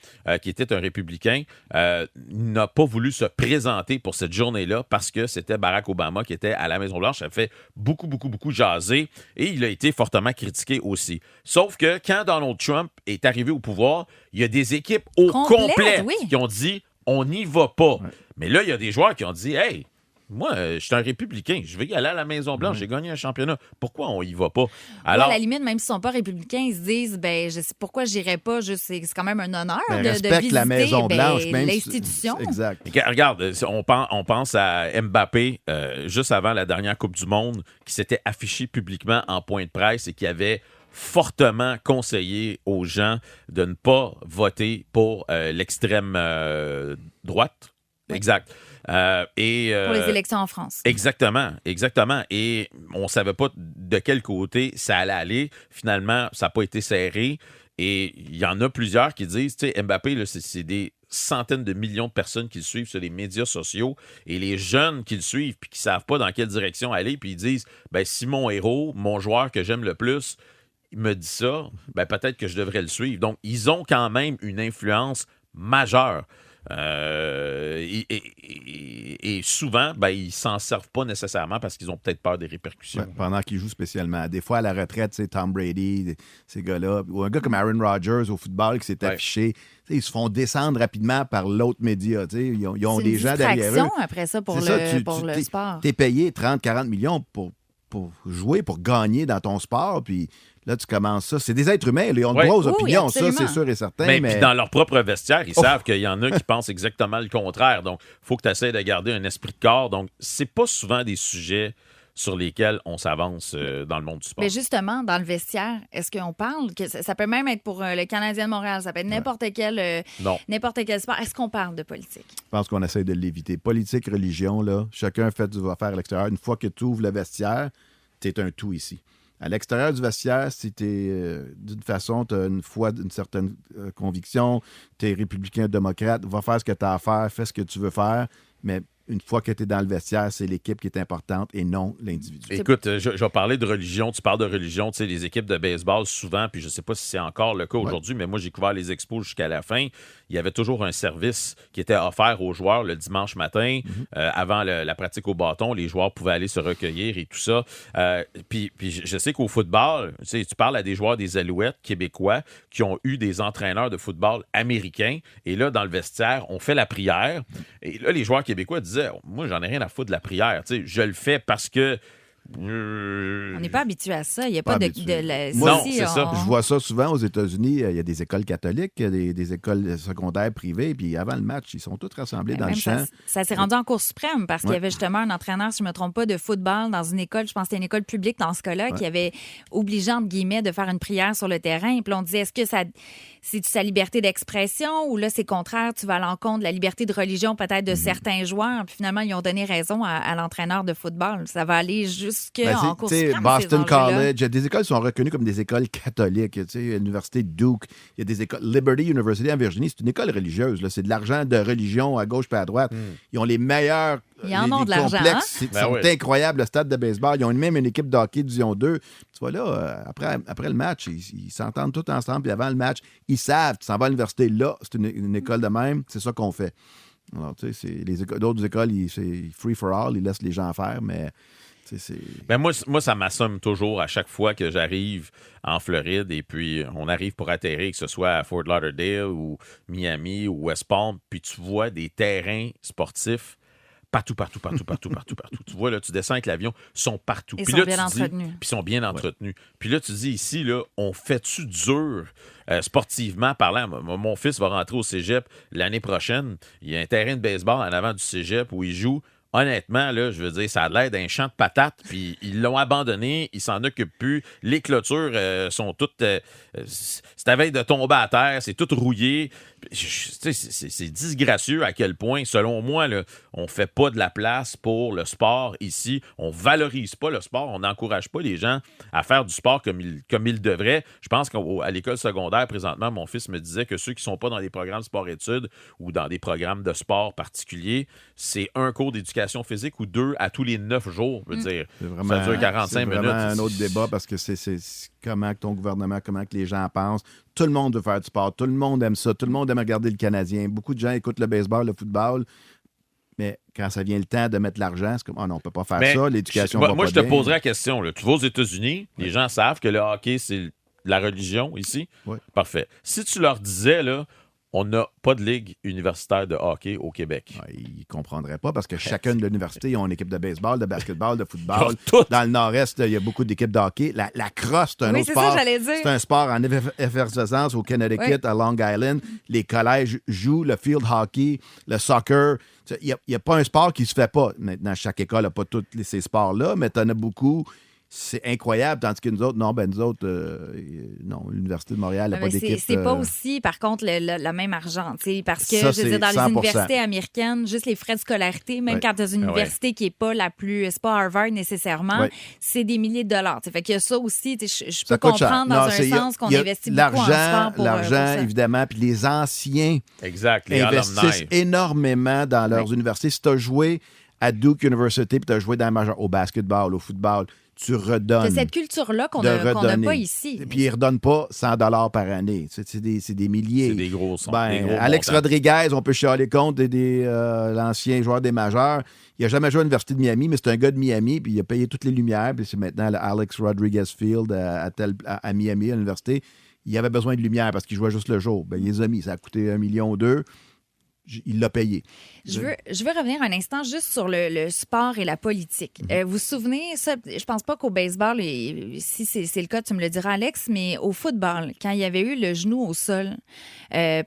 qui était un républicain, n'a pas voulu se présenter pour cette journée-là parce que c'était Barack Obama qui était à la Maison-Blanche. Ça fait beaucoup jaser et il a été fortement critiqué aussi. Sauf que quand Donald Trump est arrivé au pouvoir, il y a des équipes au complet qui ont dit on n'y va pas. Ouais. Mais là, il y a des joueurs qui ont dit hey, moi, je suis un républicain, je vais y aller à la Maison-Blanche, j'ai gagné un championnat. Pourquoi on y va pas? Alors, à la limite, même s'ils ne sont pas républicains, ils se disent je sais pourquoi je n'irais pas. C'est quand même un honneur de visiter la Maison-Blanche, même l'institution. Exact. Regarde, on pense à Mbappé, juste avant la dernière Coupe du Monde, qui s'était affiché publiquement en point de presse et qui avait fortement conseillé aux gens de ne pas voter pour l'extrême droite. Oui. Exact. Pour les élections en France. Exactement. Et on ne savait pas de quel côté ça allait aller. Finalement, ça n'a pas été serré. Et il y en a plusieurs qui disent, tu sais, Mbappé, là, c'est des centaines de millions de personnes qui le suivent sur les médias sociaux. Et les jeunes qui le suivent puis qui ne savent pas dans quelle direction aller, puis ils disent, si mon héros, mon joueur que j'aime le plus, me dit ça, ben peut-être que je devrais le suivre. Donc, ils ont quand même une influence majeure. Et souvent, ben, ils s'en servent pas nécessairement parce qu'ils ont peut-être peur des répercussions. Ouais, pendant qu'ils jouent spécialement. Des fois, à la retraite, c'est Tom Brady, ces gars-là, ou un gars comme Aaron Rodgers au football qui s'est affiché, ils se font descendre rapidement par l'autre média. Ils ont des gens derrière eux. C'est une distraction après ça pour le sport. Tu es payé 30-40 millions pour jouer, pour gagner dans ton sport, puis là, tu commences ça. C'est des êtres humains, ils ont de grosses opinions, absolument. ça, c'est sûr et certain. Mais puis dans leur propre vestiaire, ils savent qu'il y en a qui pensent exactement le contraire. Donc, il faut que tu essaies de garder un esprit de corps. Donc, c'est pas souvent des sujets sur lesquels on s'avance dans le monde du sport. Mais justement, dans le vestiaire, est-ce qu'on parle que ça peut même être pour le Canadien de Montréal, ça peut être n'importe quel sport. Est-ce qu'on parle de politique? Je pense qu'on essaie de l'éviter. Politique, religion, là, chacun fait du affaire à l'extérieur. Une fois que tu ouvres le vestiaire, tu es un tout ici. À l'extérieur du vestiaire, si tu es d'une façon, tu as une foi, une certaine conviction, tu es républicain, démocrate, va faire ce que tu as à faire, fais ce que tu veux faire, mais une fois que tu es dans le vestiaire, c'est l'équipe qui est importante et non l'individu. Écoute, je vais parler de religion. Tu parles de religion. Tu sais, les équipes de baseball, souvent, puis je ne sais pas si c'est encore le cas aujourd'hui, mais moi, j'ai couvert les expos jusqu'à la fin. Il y avait toujours un service qui était offert aux joueurs le dimanche matin. Avant la pratique au bâton, les joueurs pouvaient aller se recueillir et tout ça. Puis je sais qu'au football, tu sais, tu parles à des joueurs des Alouettes québécois qui ont eu des entraîneurs de football américains. Et là, dans le vestiaire, on fait la prière. Et là, les joueurs québécois disaient, moi, j'en ai rien à foutre de la prière. Tu sais, je le fais parce que on n'est pas habitué à ça. Il n'y a pas de non, c'est ça. Je vois ça souvent aux États-Unis. Il y a des écoles catholiques, des écoles secondaires privées, puis avant le match, ils sont tous rassemblés dans le champ. Ça s'est rendu en Cour suprême parce qu'il y avait justement un entraîneur, si je ne me trompe pas, de football dans une école, je pense que c'était une école publique dans ce cas-là, qui avait obligé, entre guillemets, de faire une prière sur le terrain. Puis on disait, est-ce que c'est sa liberté d'expression ou là, c'est contraire, tu vas à l'encontre de la liberté de religion peut-être de certains joueurs. Puis finalement, ils ont donné raison à l'entraîneur de football. Ça va aller en Cour suprême. Boston College, des écoles sont reconnues comme des écoles catholiques. L'université Duke, il y a des écoles. Liberty University en Virginie, c'est une école religieuse. Là. C'est de l'argent de religion à gauche et à droite. Ils ont les meilleurs. Ils en ont de l'argent. Complexes. C'est incroyable, le stade de baseball. Ils ont même une équipe de hockey Division 2. Tu vois là, après le match, ils s'entendent tous ensemble. Puis avant le match, ils savent, tu s'en vas à l'université là, c'est une école de même. C'est ça qu'on fait. Alors, tu sais, d'autres écoles, c'est free for all. Ils laissent les gens faire, mais. Ben moi, ça m'assomme toujours à chaque fois que j'arrive en Floride et puis on arrive pour atterrir, que ce soit à Fort Lauderdale ou Miami ou West Palm, puis tu vois des terrains sportifs partout. Tu vois, là, tu descends avec l'avion, ils sont partout. Ils sont bien entretenus. Puis ils sont bien entretenus. Puis là, tu dis ici, là, on fait-tu dur sportivement parlant? Mon fils va rentrer au cégep l'année prochaine. Il y a un terrain de baseball en avant du cégep où il joue. Honnêtement, là, je veux dire, ça a l'air d'un champ de patates, puis ils l'ont abandonné, ils s'en occupent plus. Les clôtures sont toutes... c'est à veille de tomber à terre, c'est tout rouillé. C'est disgracieux à quel point, selon moi, là, on fait pas de la place pour le sport ici. On valorise pas le sport, on n'encourage pas les gens à faire du sport comme ils devraient. Je pense qu'à l'école secondaire, présentement, mon fils me disait que ceux qui sont pas dans des programmes sport-études ou dans des programmes de sport particuliers, c'est un cours d'éducation physique ou 2 à tous les 9 jours, je veux dire. Ça dure 45 minutes. C'est vraiment un autre débat parce que c'est comment que ton gouvernement, comment que les gens pensent. Tout le monde veut faire du sport. Tout le monde aime ça. Tout le monde aime regarder le Canadien. Beaucoup de gens écoutent le baseball, le football. Mais quand ça vient le temps de mettre l'argent, c'est comme, oh non, on ne peut pas faire ça. L'éducation va pas bien. Moi, je te poserai la question. Là. Tu vas aux États-Unis, les gens savent que le hockey, c'est la religion ici. Oui. Parfait. Si tu leur disais, là, on n'a pas de ligue universitaire de hockey au Québec. Ouais, ils ne comprendraient pas parce que chacune de l'université, ils ont une équipe de baseball, de basketball, de football. Dans le nord-est, il y a beaucoup d'équipes de hockey. La crosse, c'est un autre sport. C'est un sport en effervescence au Connecticut, à Long Island. Les collèges jouent le field hockey, le soccer. Il n'y a pas un sport qui ne se fait pas. Maintenant, chaque école n'a pas tous ces sports-là, mais tu en as beaucoup. C'est incroyable, tandis que nous autres, non, l'Université de Montréal n'a pas d'équipe. C'est pas aussi, par contre, le même argent, parce que, je veux dire, dans 100%. Les universités américaines, juste les frais de scolarité, même quand tu as une université qui n'est pas la plus, c'est pas Harvard nécessairement, c'est des milliers de dollars. Fait que ça aussi, je peux comprendre dans un sens qu'on investit beaucoup en sport pour l'argent, évidemment, puis les anciens les investissent énormément dans leurs universités. Si tu as joué à Duke University puis tu as joué dans la majeure, au basketball, au football, tu redonnes. C'est cette culture-là qu'on de n'a redonner. pas ici. Puis ils ne redonnent pas 100 $ par année. C'est des milliers. C'est des gros sons. Ben, des gros Alex montants. Rodriguez, on peut chialer contre l'ancien joueur des majeurs. Il n'a jamais joué à l'Université de Miami, mais c'est un gars de Miami, puis il a payé toutes les lumières. Puis c'est maintenant le Alex Rodriguez Field à Miami, à l'université. Il avait besoin de lumière parce qu'il jouait juste le jour. Ben, il les a mis. Ça a coûté 1,2 million. Il l'a payé. Je veux revenir un instant juste sur le sport et la politique. Vous vous souvenez, ça, je pense pas qu'au baseball, et si c'est le cas, tu me le diras, Alex, mais au football, quand il y avait eu le genou au sol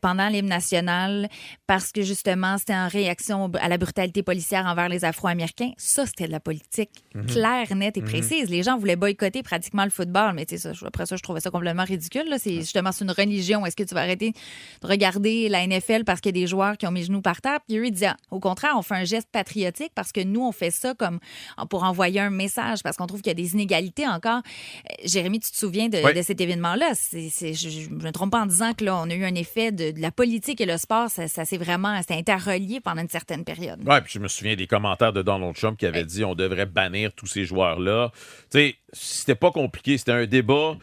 pendant l'hymne national, parce que justement, c'était en réaction à la brutalité policière envers les Afro-Américains, ça, c'était de la politique claire, nette et précise. Les gens voulaient boycotter pratiquement le football, mais tu sais, après ça, je trouvais ça complètement ridicule. Là. C'est justement c'est une religion. Est-ce que tu vas arrêter de regarder la NFL parce qu'il y a des joueurs qui ont mis les genoux par terre? Puis eux, ils disaient, au contraire, on fait un geste patriotique parce que nous, on fait ça comme pour envoyer un message, parce qu'on trouve qu'il y a des inégalités encore. Jérémy, tu te souviens de cet événement-là? Je me trompe pas en disant que là, on a eu un effet de la politique et le sport, ça s'est vraiment interrelié pendant une certaine période. Oui, puis je me souviens des commentaires de Donald Trump qui avait dit on devrait bannir tous ces joueurs-là. Tu sais, c'était pas compliqué. C'était un débat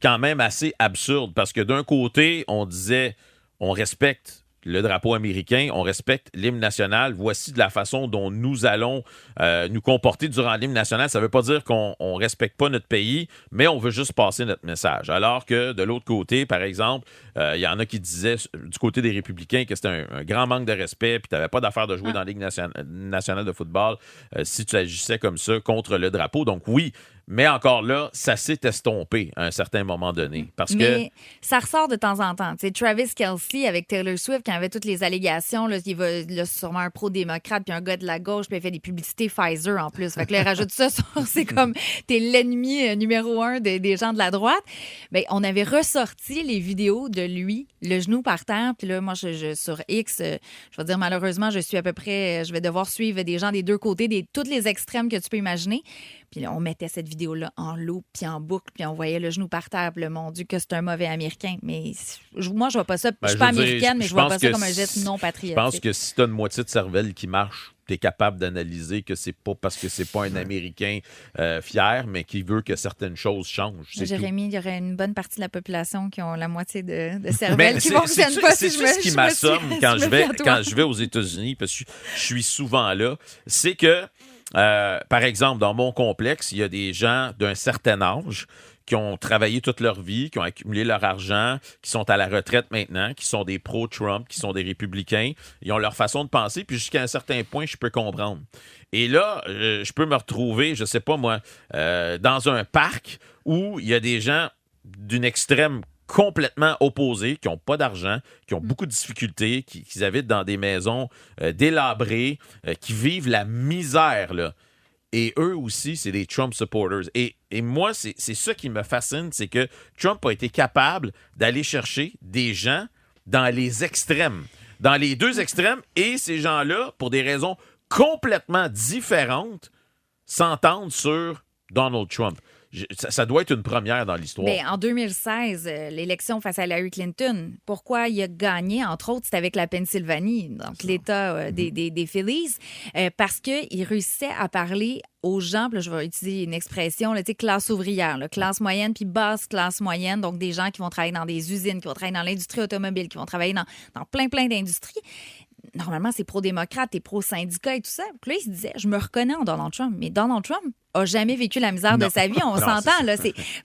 quand même assez absurde parce que d'un côté, on disait on respecte le drapeau américain, on respecte l'hymne national. Voici de la façon dont nous allons nous comporter durant l'hymne national. Ça ne veut pas dire qu'on ne respecte pas notre pays, mais on veut juste passer notre message. Alors que de l'autre côté, par exemple, il y en a qui disaient du côté des républicains que c'était un grand manque de respect puis tu n'avais pas d'affaire de jouer dans la Ligue nationale de football si tu agissais comme ça contre le drapeau. Donc oui, mais encore là, ça s'est estompé à un certain moment donné. Mais ça ressort de temps en temps. Tu sais, Travis Kelce avec Taylor Swift, quand il avait toutes les allégations, là, il va là, sûrement un pro-démocrate puis un gars de la gauche, puis il fait des publicités Pfizer en plus. Fait que là, il rajoute ça sur, c'est comme t'es l'ennemi numéro 1 des gens de la droite. Bien, on avait ressorti les vidéos de lui, le genou par terre. Puis là, moi, sur X, je vais dire malheureusement, je vais devoir suivre des gens des deux côtés, tous les extrêmes que tu peux imaginer. Puis là, on mettait cette vidéo-là en loop, puis en boucle, puis on voyait le genou par terre. Puis là, mon Dieu, que c'est un mauvais Américain. Mais moi, je vois pas ça. Je suis pas américaine, mais je vois pas ça comme un geste non patriotique. Je pense que si tu as une moitié de cervelle qui marche, tu es capable d'analyser que c'est pas parce que c'est pas un Américain fier, mais qui veut que certaines choses changent. Jérémy, il y aurait une bonne partie de la population qui ont la moitié de cervelle qui ne fonctionne pas. C'est ce qui m'assomme quand je vais aux États-Unis, parce que je suis souvent là, c'est que par exemple, dans mon complexe, il y a des gens d'un certain âge qui ont travaillé toute leur vie, qui ont accumulé leur argent, qui sont à la retraite maintenant, qui sont des pro-Trump, qui sont des républicains. Ils ont leur façon de penser, puis jusqu'à un certain point, je peux comprendre. Et là, je peux me retrouver, je sais pas moi, dans un parc où il y a des gens d'une extrême complètement opposés, qui n'ont pas d'argent, qui ont beaucoup de difficultés, qui habitent dans des maisons délabrées, qui vivent la misère, là. Et eux aussi, c'est des Trump supporters. Et moi, c'est ça qui me fascine, c'est que Trump a été capable d'aller chercher des gens dans les extrêmes, dans les deux extrêmes, et ces gens-là, pour des raisons complètement différentes, s'entendent sur Donald Trump. Ça doit être une première dans l'histoire. Bien, en 2016, l'élection face à Hillary Clinton, pourquoi il a gagné, entre autres, c'était avec la Pennsylvanie, donc l'État des Phillies, parce qu'il réussissait à parler aux gens, puis là, je vais utiliser une expression, là, classe ouvrière, là, classe moyenne puis basse classe moyenne, donc des gens qui vont travailler dans des usines, qui vont travailler dans l'industrie automobile, qui vont travailler dans plein d'industries. Normalement, c'est pro-démocrate et pro-syndicat et tout ça. Puis là, il se disait, je me reconnais en Donald Trump, mais Donald Trump a jamais vécu la misère de sa vie, on s'entend. Là.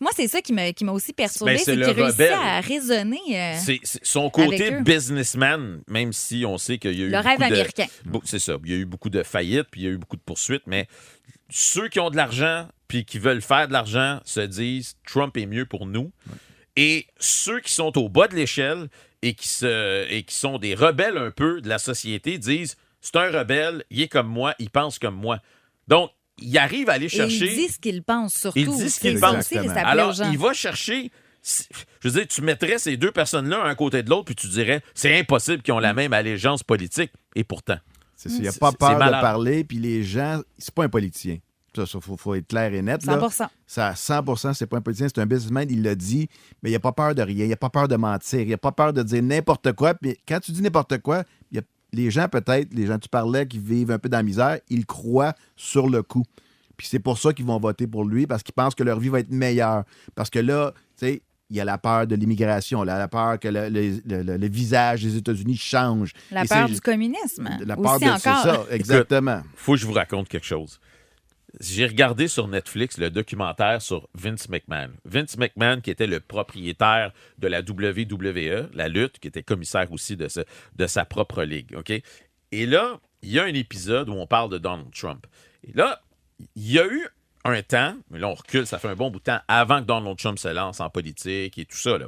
Moi, c'est ça qui m'a aussi perturbé, c'est qu'il réussit à raisonner c'est son côté businessman, même si on sait qu'il y a eu le rêve américain. C'est ça, il y a eu beaucoup de faillites, puis il y a eu beaucoup de poursuites, mais ceux qui ont de l'argent puis qui veulent faire de l'argent se disent, Trump est mieux pour nous. Ouais. Et ceux qui sont au bas de l'échelle et qui sont des rebelles un peu de la société disent, c'est un rebelle, il est comme moi, il pense comme moi. Donc, il arrive à aller chercher... Il dit ce qu'il pense, surtout. Il dit ce qu'il pense. Alors, il va chercher... Je veux dire, tu mettrais ces deux personnes-là un côté de l'autre, puis tu dirais, c'est impossible qu'ils ont la même allégeance politique. Et pourtant... Il n'y a pas peur de parler, puis les gens... C'est pas un politicien. Ça, faut être clair et net. 100%. Là. Ça, 100%, c'est pas un politicien, c'est un businessman, il l'a dit, mais il n'a pas peur de rien, il n'a pas peur de mentir, il n'a pas peur de dire n'importe quoi. Puis quand tu dis n'importe quoi, il les gens, peut-être, les gens que tu parlais qui vivent un peu dans la misère, ils croient sur le coup. Puis c'est pour ça qu'ils vont voter pour lui, parce qu'ils pensent que leur vie va être meilleure. Parce que là, tu sais, il y a la peur de l'immigration, la peur que le visage des États-Unis change. La peur du communisme. La peur aussi de encore. c'est ça, exactement. Écoute, faut que je vous raconte quelque chose. J'ai regardé sur Netflix le documentaire sur Vince McMahon. Vince McMahon, qui était le propriétaire de la WWE, la lutte, qui était commissaire aussi de sa propre ligue. OK? Et là, il y a un épisode où on parle de Donald Trump. Et là, il y a eu un temps, mais là on recule, ça fait un bon bout de temps, avant que Donald Trump se lance en politique et tout ça, là.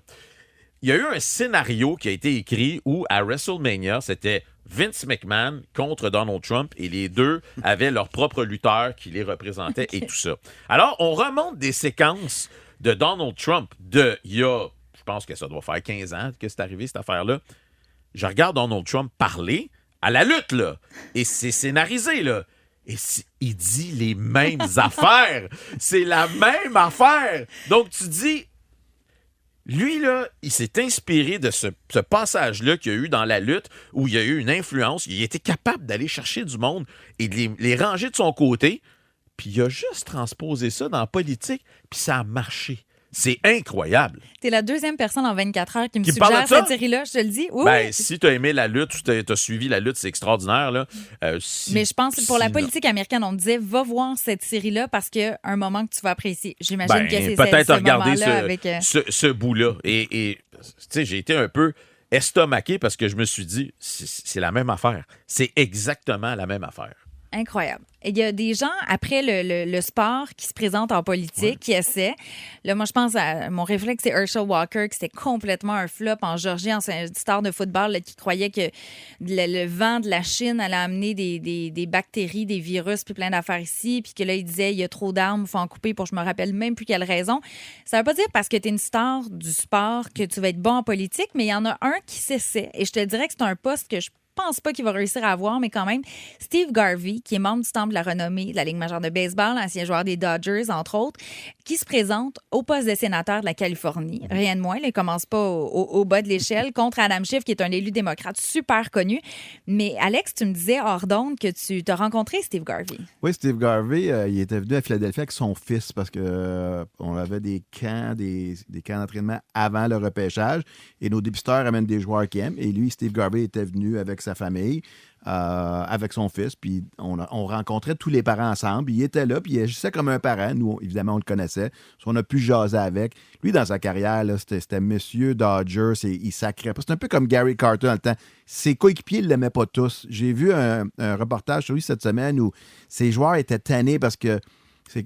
Il y a eu un scénario qui a été écrit où, à WrestleMania, c'était Vince McMahon contre Donald Trump et les deux avaient leur propre lutteur qui les représentait et tout ça. Alors, on remonte des séquences de Donald Trump il y a, je pense que ça doit faire 15 ans que c'est arrivé, cette affaire-là. Je regarde Donald Trump parler à la lutte, là, et c'est scénarisé, là. Et il dit les mêmes affaires. C'est la même affaire. Donc, tu dis, lui, là, il s'est inspiré de ce passage-là qu'il y a eu dans la lutte où il y a eu une influence. Il était capable d'aller chercher du monde et de les ranger de son côté. Puis il a juste transposé ça dans la politique, puis ça a marché. C'est incroyable. T'es la deuxième personne en 24 heures qui me Qui parle suggère de ça? cette série-là, je te le dis. Oui, Ben, oui. si tu as aimé la lutte, tu as suivi la lutte, c'est extraordinaire. Là. Mais je pense que pour la politique américaine, on me disait, va voir cette série-là parce qu'il y a un moment que tu vas apprécier. J'imagine que c'est peut-être ce regarder moment-là avec... ce bout-là. Et tu sais, j'ai été un peu estomaqué parce que je me suis dit, c'est la même affaire. C'est exactement la même affaire. Incroyable. Et il y a des gens, après le sport, qui se présentent en politique, qui essaient. Là, moi, je pense à mon réflexe, c'est Herschel Walker, qui c'était complètement un flop en Géorgie, en star de football, là, qui croyait que le vent de la Chine allait amener des bactéries, des virus, puis plein d'affaires ici, puis que là, il disait, il y a trop d'armes, il faut en couper pour je me rappelle même plus quelle raison. Ça veut pas dire parce que tu es une star du sport que tu vas être bon en politique, mais il y en a un qui s'essaie. Et je te dirais que c'est un poste que je pense pas qu'il va réussir à avoir, mais quand même, Steve Garvey, qui est membre du Temple de la renommée de la Ligue majeure de baseball, ancien joueur des Dodgers, entre autres, qui se présente au poste de sénateur de la Californie. Rien de moins, il commence pas au bas de l'échelle, contre Adam Schiff, qui est un élu démocrate super connu. Mais Alex, tu me disais hors d'onde que tu t'as rencontré Steve Garvey. Oui, Steve Garvey, il était venu à Philadelphie avec son fils parce que on avait des camps d'entraînement avant le repêchage et nos dépisteurs amènent des joueurs qui aiment. Et lui, Steve Garvey, était venu avec sa famille, avec son fils, puis on rencontrait tous les parents ensemble. Il était là, puis il agissait comme un parent. Nous, évidemment, on le connaissait. On a pu jaser avec. Lui, dans sa carrière, là, c'était Monsieur Dodger. Il sacrait pas. C'est un peu comme Gary Carter dans le temps. Ses coéquipiers ne l'aimaient pas tous. J'ai vu un reportage sur lui cette semaine où ses joueurs étaient tannés parce que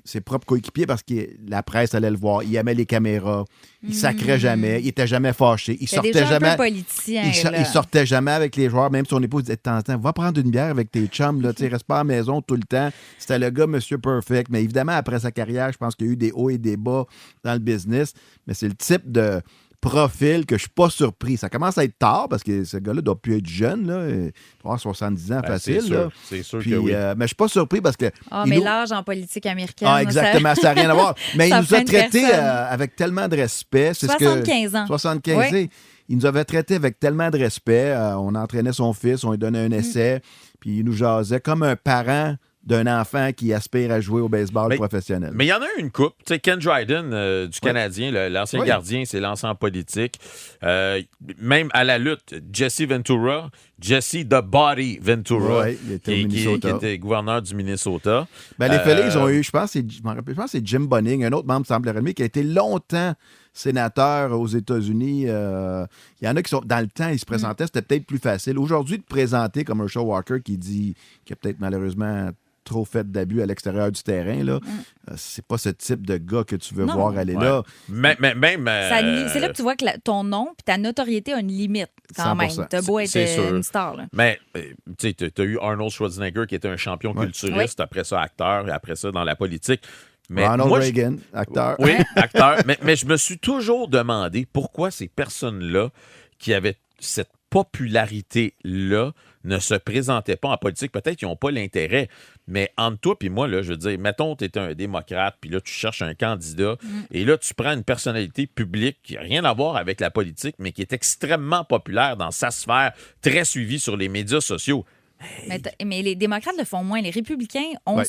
ses propres coéquipiers, parce que la presse allait le voir. Il aimait les caméras. Il sacrait jamais. Il était jamais fâché. Il sortait déjà jamais. Un peu politicien, il sortait jamais avec les joueurs. Même son épouse disait de temps en temps, va prendre une bière avec tes chums. Là, reste pas à la maison tout le temps. C'était le gars Monsieur Perfect. Mais évidemment, après sa carrière, je pense qu'il y a eu des hauts et des bas dans le business. Mais c'est le type de profil que je suis pas surpris. Ça commence à être tard parce que ce gars-là doit plus être jeune. Là. Il doit avoir 70 ans facile. C'est sûr Puis, que oui. mais je suis pas surpris parce que... mais l'âge en politique américaine... exactement, ça n'a rien à voir. Mais il nous a traités personne. avec tellement de respect. 75 ans. 75 ans. Oui. Il nous avait traités avec tellement de respect. On entraînait son fils, on lui donnait un essai, puis il nous jasait comme un parent d'un enfant qui aspire à jouer au baseball professionnel. Mais il y en a eu une coupe. Tu sais, Ken Dryden du Canadien, l'ancien gardien, s'est lancé en politique. Même à la lutte, Jesse Ventura, Jesse The Body Ventura, il était au Minnesota. qui était gouverneur du Minnesota. Les Félix, ils ont eu, je pense que c'est Jim Bunning, un autre membre du Temple de la renommée, qui a été longtemps sénateur aux États-Unis. Il y en a qui sont, dans le temps, ils se présentaient, c'était peut-être plus facile. Aujourd'hui, de présenter comme Herschel Walker qui a peut-être malheureusement trop fait d'abus à l'extérieur du terrain, là. C'est pas ce type de gars que tu veux voir aller là. Même... c'est là que tu vois que ton nom et ta notoriété a une limite quand 100%. Même. T'as beau être une star. Là. Mais tu sais, t'as eu Arnold Schwarzenegger qui était un champion culturiste, après ça acteur, et après ça dans la politique. Mais Ronald Reagan, acteur. Oui, acteur. mais je me suis toujours demandé pourquoi ces personnes-là qui avaient cette popularité-là ne se présentait pas en politique. Peut-être qu'ils n'ont pas l'intérêt, mais entre toi et moi, là, je veux dire, mettons, tu es un démocrate, puis là, tu cherches un candidat, et là, tu prends une personnalité publique qui n'a rien à voir avec la politique, mais qui est extrêmement populaire dans sa sphère, très suivie sur les médias sociaux. Mais les démocrates le font moins. Les républicains ont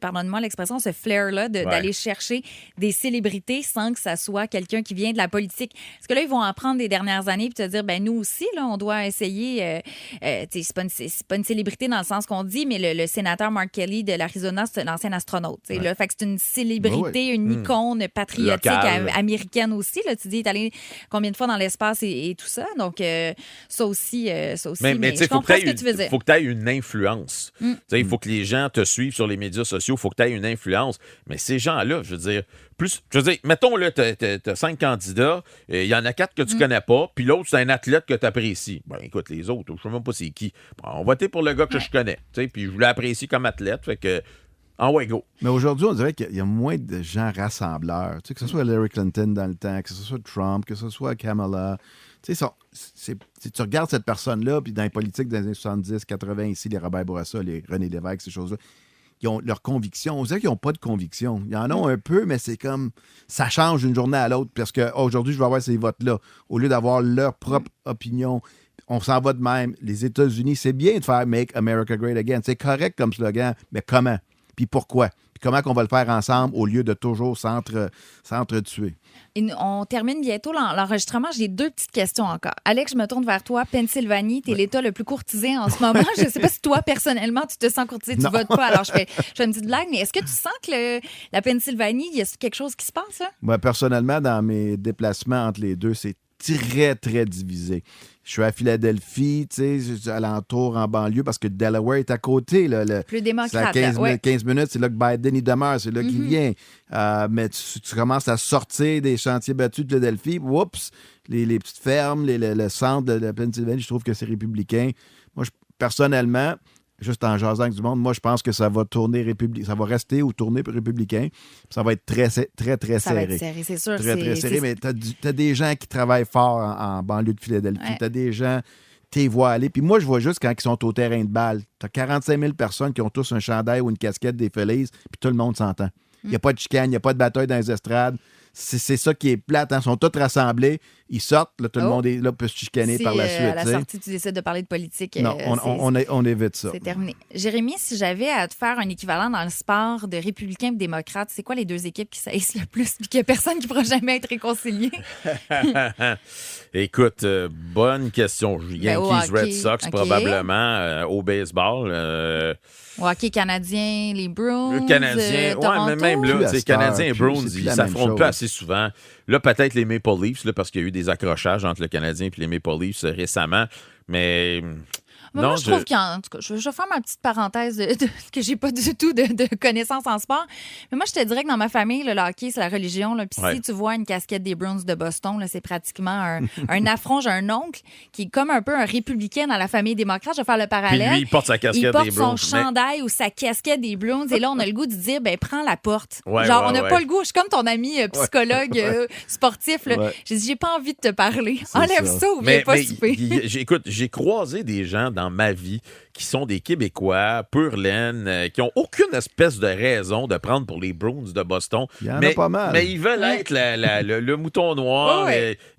pardonne-moi l'expression, ce flair-là d'aller chercher des célébrités sans que ça soit quelqu'un qui vient de la politique. Parce que là, ils vont apprendre des dernières années puis te dire, ben nous aussi, là, on doit essayer. C'est pas une célébrité dans le sens qu'on dit, mais le sénateur Mark Kelly de l'Arizona, c'est un ancien astronaute. Là, fait que c'est une célébrité, une icône patriotique américaine aussi. Là, tu dis, il est allé combien de fois dans l'espace et tout ça. Donc, ça aussi mais je comprends ce que tu veux dire. Faut que tu aies une influence. Il faut que les gens te suivent sur les médias sociaux, il faut que tu aies une influence. Mais ces gens-là, je veux dire, mettons, là, tu as 5 candidats, il y en a 4 que tu connais pas, puis l'autre, c'est un athlète que tu apprécies. Ben, écoute, les autres, je sais même pas c'est qui. Bon, on va voter pour le gars que je connais, puis je l'apprécie comme athlète, fait que go. Mais aujourd'hui, on dirait qu'il y a moins de gens rassembleurs. Que ce soit Hillary Clinton dans le temps, que ce soit Trump, que ce soit Kamala. Si tu regardes cette personne-là, puis dans les politiques des années 70, 80, ici, les Robert Bourassa, les René Lévesque, ces choses-là, ils ont leurs convictions. On dirait qu'ils n'ont pas de convictions. Ils en ont un peu, mais c'est comme ça change d'une journée à l'autre parce qu'aujourd'hui, je vais avoir ces votes-là. Au lieu d'avoir leur propre opinion, on s'en va de même. Les États-Unis, c'est bien de faire « Make America Great Again ». C'est correct comme slogan, mais comment? Puis pourquoi? Puis comment qu'on va le faire ensemble au lieu de toujours s'entretuer? On termine bientôt l'enregistrement. J'ai 2 petites questions encore. Alex, je me tourne vers toi. Pennsylvanie, tu es l'État le plus courtisé en ce moment. Je ne sais pas si toi, personnellement, tu te sens courtisé, tu ne votes pas. Alors, je fais une petite blague, mais est-ce que tu sens que la Pennsylvanie, il y a quelque chose qui se passe là? Moi, personnellement, dans mes déplacements entre les deux, c'est très, très divisé. Je suis à Philadelphie, tu sais, alentour en banlieue, parce que Delaware est à côté. Là, plus démocrate. C'est à 15 minutes, c'est là que Biden y demeure, c'est là qu'il vient. Mais tu commences à sortir des chantiers battus de Philadelphie, oups, les petites fermes, le centre de la Pennsylvanie, je trouve que c'est républicain. Moi, personnellement, juste en jasant avec du monde, moi, je pense que ça va tourner républicain. Ça va rester ou tourner républicain. Ça va être très, très, très serré. Ça va être serré, c'est sûr. Très serré, mais t'as des gens qui travaillent fort en banlieue de Philadelphie. Ouais. T'as des gens, t'es vois aller. Puis moi, je vois juste quand ils sont au terrain de balle. T'as 45 000 personnes qui ont tous un chandail ou une casquette des Phillies, puis tout le monde s'entend. Il n'y a pas de chicane, il n'y a pas de bataille dans les estrades. C'est ça qui est plate. Ils sont tous rassemblés. Ils sortent. Là, tout le monde est là, peut se chicaner par la suite. À la sortie, tu décides de parler de politique. Non, on évite ça. C'est terminé. Jérémy, si j'avais à te faire un équivalent dans le sport de républicains et démocrates, c'est quoi les 2 équipes qui saillissent le plus et qu'il n'y a personne qui ne pourra jamais être réconcilié? Écoute, bonne question. Yankees, Red Sox, probablement. Au baseball. Au hockey canadien, les Bruins. Le Canadien, Toronto. mais même là, les Canadiens et Bruins, ils s'affrontent plus chose. assez souvent. Là, peut-être les Maple Leafs, là, parce qu'il y a eu des accrochages entre le Canadien et les Maple Leafs récemment. Mais Moi, je trouve qu'en tout cas, je vais faire ma petite parenthèse que j'ai pas du tout de connaissances en sport. Mais moi, je te dirais que dans ma famille, le hockey, c'est la religion. Puis si tu vois une casquette des Bruins de Boston, là, c'est pratiquement un affront. J'ai un oncle qui est comme un peu un républicain dans la famille démocrate. Je vais faire le parallèle. Puis lui, il porte sa casquette des Bruins. Il porte son chandail ou sa casquette des Bruins. Et là, on a le goût de dire, ben prends la porte. On n'a pas le goût. Je suis comme ton ami psychologue sportif. Là. J'ai dit, j'ai pas envie de te parler. Enlève ça ou viens pas souper. Écoute, j'ai croisé des gens dans ma vie qui sont des Québécois, pure laine, qui n'ont aucune espèce de raison de prendre pour les Bruins de Boston. Il y en a pas mal. Mais ils veulent être le mouton noir.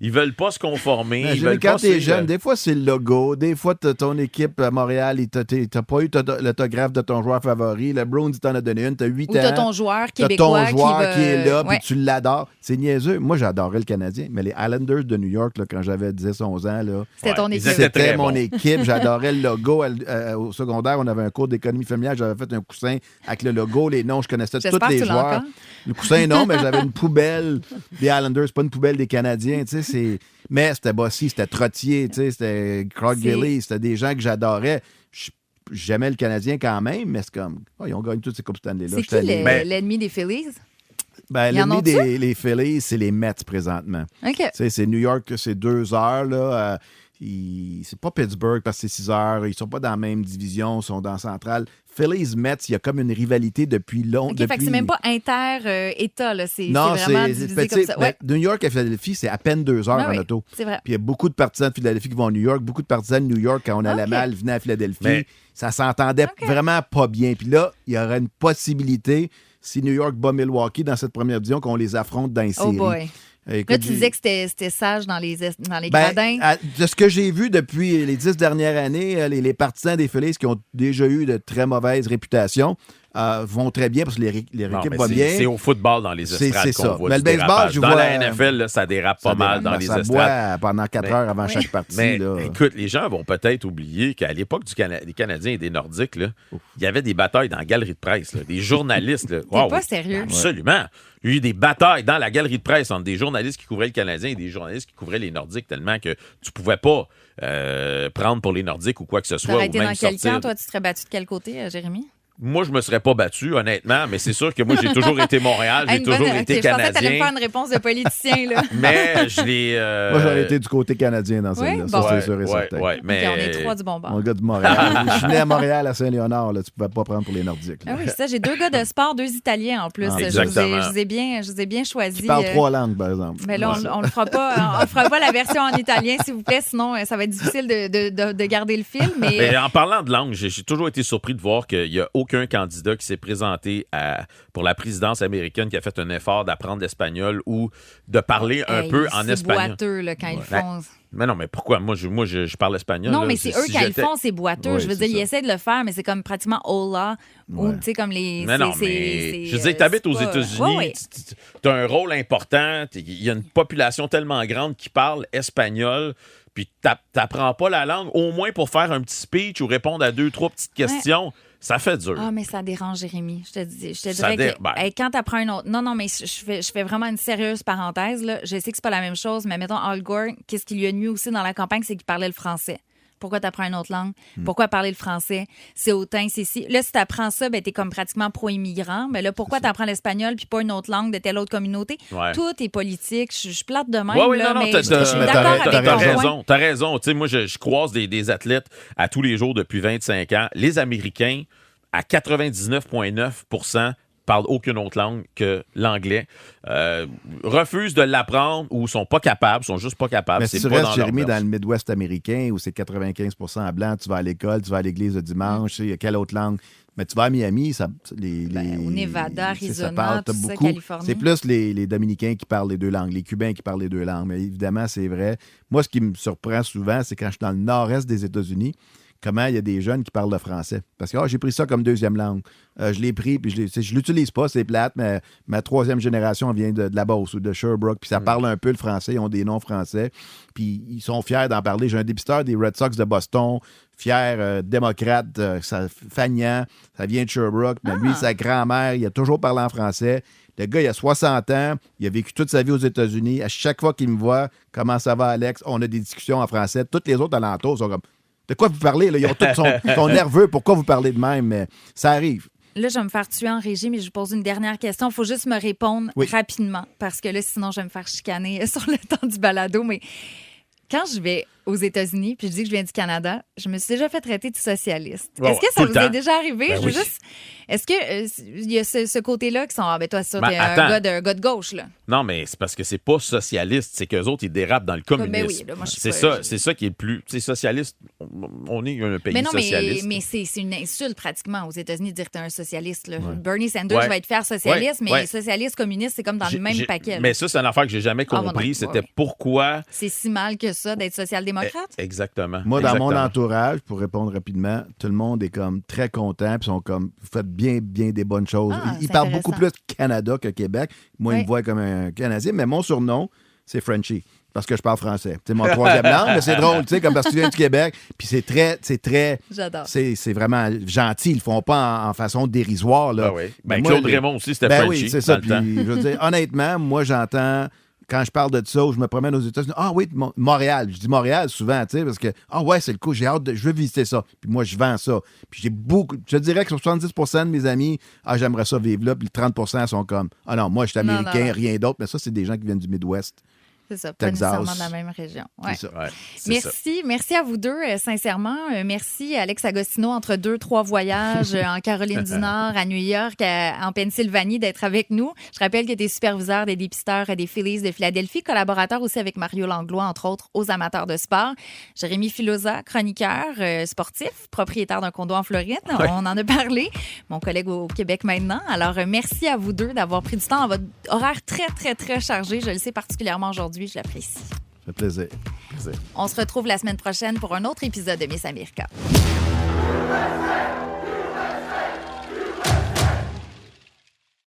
Ils veulent pas se conformer. Quand t'es jeune, des fois, c'est le logo. Des fois, ton équipe à Montréal, t'as pas eu l'autographe de ton joueur favori. Le Bruins, il t'en a donné une. T'as 8 ans. Ou t'as ton joueur québécois qui est là, puis tu l'adores. C'est niaiseux. Moi, j'adorais le Canadien, mais les Islanders de New York, là, quand j'avais 10-11 ans, là, c'était ton équipe. C'était mon équipe. J'adorais le logo. Au secondaire, on avait un cours d'économie familiale. J'avais fait un coussin avec le logo, les noms. Je connaissais tous les joueurs. Le coussin, non, mais j'avais une poubelle des Islanders, pas une poubelle des Canadiens. Mais c'était Bossy, c'était Trottier, c'était Craig Gilly. C'était des gens que j'adorais. J'aimais le Canadien quand même, mais c'est comme... ils ont gagné toutes ces Coupes Stanley-là. C'est qui l'ennemi des Phillies? L'ennemi des Phillies, c'est les Mets présentement. OK. C'est New York, c'est 2 heures. Là, c'est pas Pittsburgh parce que c'est 6 heures. Ils sont pas dans la même division, ils sont dans la centrale. Phillies, Mets, il y a comme une rivalité depuis longtemps. OK, fait que c'est même pas inter-État, là. C'est non, vraiment divisé comme ça. Ouais. New York et Philadelphie, c'est à peine 2 heures en auto. C'est vrai. Puis il y a beaucoup de partisans de Philadelphie qui vont à New York, beaucoup de partisans de New York, quand on allait mal, venaient à Philadelphie. Mais... Ça s'entendait vraiment pas bien. Puis là, il y aurait une possibilité, si New York bat Milwaukee dans cette première division, qu'on les affronte dans les séries. Oh boy. Écoute, là, tu disais que c'était sage dans les gradins. De ce que j'ai vu depuis les 10 dernières années, les partisans des Phillies qui ont déjà eu de très mauvaises réputations vont très bien parce que leur équipe va bien. C'est au football dans les estrades qu'on voit. Mais le baseball, dans la NFL, là, ça dérape pas mal dans les estrades. Ça boit pendant 4 heures avant chaque partie. Mais là. écoute, les gens vont peut-être oublier qu'à l'époque des Canadiens et des Nordiques, là, il y avait des batailles dans la galerie de presse. Là, des journalistes. Là, T'es pas sérieux? Absolument. Il y a eu des batailles dans la galerie de presse entre des journalistes qui couvraient le Canadien et des journalistes qui couvraient les Nordiques tellement que tu pouvais pas prendre pour les Nordiques ou quoi que ce soit. T'aurais été ou même dans quel sortir. camp? Toi, tu serais battu de quel côté, Jérémy? Moi, je me serais pas battu, honnêtement, mais c'est sûr que moi, j'ai toujours été Montréal, j'ai toujours été Je pensais que t'allais me Canadien. faire une réponse de politicien, là. Mais je l'ai... Moi, j'aurais été du côté canadien dans celle-là. Oui? Ça, Bon. c'est sûr et certain. mais... OK, on est 3 du bon bord. Mon gars de Montréal. Je suis né à Montréal, à Saint-Léonard. Là, tu pouvais pas prendre pour les Nordiques. Là. Ah oui, c'est ça. J'ai 2 gars de sport, 2 Italiens en plus. Exactement. Je vous ai bien choisi. Qui parlent 3 langues, par exemple. Mais là, on le fera pas. On fera pas la version en italien, s'il vous plaît. Sinon, ça va être difficile de garder le fil. Mais en parlant de langue, j'ai toujours été surpris de voir qu'il n'y a aucun candidat qui s'est présenté pour la présidence américaine qui a fait un effort d'apprendre l'espagnol ou de parler un peu en espagnol. C'est boiteux là, quand ils font. Mais non, mais pourquoi? Moi, je parle espagnol. Non, là. mais c'est eux quand ils font, c'est boiteux. Oui, je veux dire, ils essaient de le faire, mais c'est comme pratiquement hola. Ou, tu sais, comme les. Mais non, mais je veux dire, tu habites aux États-Unis, tu as un rôle important. Il y a une population tellement grande qui parle espagnol. Puis t'apprends pas la langue, au moins pour faire un petit speech ou répondre à 2-3 petites questions. Ça fait dur. Ah, mais ça dérange, Jérémy. Je te dirais que quand tu apprends un autre... Non, mais je fais vraiment une sérieuse parenthèse. Là. Je sais que c'est pas la même chose, mais mettons, Al Gore, qu'est-ce qui lui a nuit aussi dans la campagne, c'est qu'il parlait le français. Pourquoi tu apprends une autre langue? Pourquoi parler le français? C'est autant, c'est si. Là, si tu apprends ça, ben, tu es comme pratiquement pro-immigrant. Mais là, pourquoi tu apprends l'espagnol puis pas une autre langue de telle autre communauté? Ouais. Tout est politique. Je suis plate de même. Oui, là, non, mais t'as je suis d'accord avec ton point. T'as raison. Tu sais, moi, je croise des athlètes à tous les jours depuis 25 ans. Les Américains, à 99,9%, parlent aucune autre langue que l'anglais, refusent de l'apprendre ou sont pas capables, sont juste pas capables. Mais si tu restes, Jérémy, dans le Midwest américain où c'est 95% blanc, tu vas à l'école, tu vas à l'église le dimanche, il y a quelle autre langue? Mais tu vas à Miami, au Nevada, Arizona, ça parle, tout beaucoup. ça, Californie. C'est plus les Dominicains qui parlent les 2 langues, les Cubains qui parlent les 2 langues. Mais évidemment, c'est vrai. Moi, ce qui me surprend souvent, c'est quand je suis dans le nord-est des États-Unis, comment il y a des jeunes qui parlent le français. Parce que j'ai pris ça comme 2e langue. Je l'ai pris, puis je l'utilise pas, c'est plate, mais ma 3e génération vient de la Beauce ou de Sherbrooke, puis ça parle un peu le français, ils ont des noms français, puis ils sont fiers d'en parler. J'ai un dépisteur des Red Sox de Boston, fier démocrate, Fagnan, ça vient de Sherbrooke, mais lui, sa grand-mère, il a toujours parlé en français. Le gars, il a 60 ans, il a vécu toute sa vie aux États-Unis. À chaque fois qu'il me voit, comment ça va, Alex? On a des discussions en français. Toutes les autres alentours sont comme... De quoi vous parlez? Là? Ils ont tous sont nerveux. Pourquoi vous parlez de même? Mais ça arrive. Là, je vais me faire tuer en régie, mais je vous pose une dernière question. Il faut juste me répondre rapidement, parce que là, sinon, je vais me faire chicaner sur le temps du balado. Mais quand je vais aux États-Unis, puis je dis que je viens du Canada, je me suis déjà fait traiter de socialiste. Est-ce que ça vous est déjà arrivé? Ben oui. Est-ce que il y a ce côté-là qui sont... Ah, ben toi, c'est sûr, t'es un gars de gauche, là. Non, mais c'est parce que c'est pas socialiste, c'est qu'eux autres, ils dérapent dans le communisme. Ben oui, là, moi, c'est ça qui est le plus... C'est socialiste, on est un pays socialiste. Mais c'est une insulte pratiquement aux États-Unis de dire que t'es un socialiste. Là. Bernie Sanders va être fier socialiste, mais socialiste, communiste, c'est comme dans le même paquet. Mais ça, c'est une affaire que j'ai jamais compris. C'était pourquoi... C'est si mal que ça d'être social-démocrate? Exactement. Moi, dans mon entourage, pour répondre rapidement, tout le monde est comme très content, puis sont comme, vous faites bien des bonnes choses. Ils parlent beaucoup plus Canada que Québec. Moi, ils me voient comme un Canadien, mais mon surnom, c'est Frenchie. Parce que je parle français. C'est mon 3e langue, mais c'est drôle, tu sais, comme parce que tu viens du Québec. Puis c'est très. J'adore. C'est vraiment gentil. Ils le font pas en façon dérisoire, là. Ben, Claude Raymond aussi, c'était Frenchie. Oui, c'est ça. Puis, je veux dire, honnêtement, moi, j'entends. Quand je parle de ça, ou je me promène aux États-Unis, Montréal. Je dis Montréal souvent, tu sais, parce que, c'est le coup, j'ai hâte je veux visiter ça. Puis moi, je vends ça. Puis j'ai beaucoup, je dirais que sur 70% de mes amis, j'aimerais ça vivre là. Puis 30% sont comme, non, moi, je suis américain, rien d'autre. Mais ça, c'est des gens qui viennent du Midwest. C'est ça, pas Texas. nécessairement de la même région. Ouais. C'est ça. Ouais, c'est ça. Merci à vous deux, sincèrement. Merci Alex Agostino entre 2-3 voyages en Caroline du Nord, à New York, en Pennsylvanie, d'être avec nous. Je rappelle que tu es superviseur des dépisteurs des Phillies de Philadelphie, collaborateur aussi avec Mario Langlois, entre autres, aux amateurs de sport. Jérémy Filosa, chroniqueur sportif, propriétaire d'un condo en Floride. Ouais. On en a parlé. Mon collègue au Québec maintenant. Alors, merci à vous deux d'avoir pris du temps dans votre horaire très, très, très chargé. Je le sais particulièrement aujourd'hui. Je l'apprécie. Ça fait plaisir. On se retrouve la semaine prochaine pour un autre épisode de Miss America.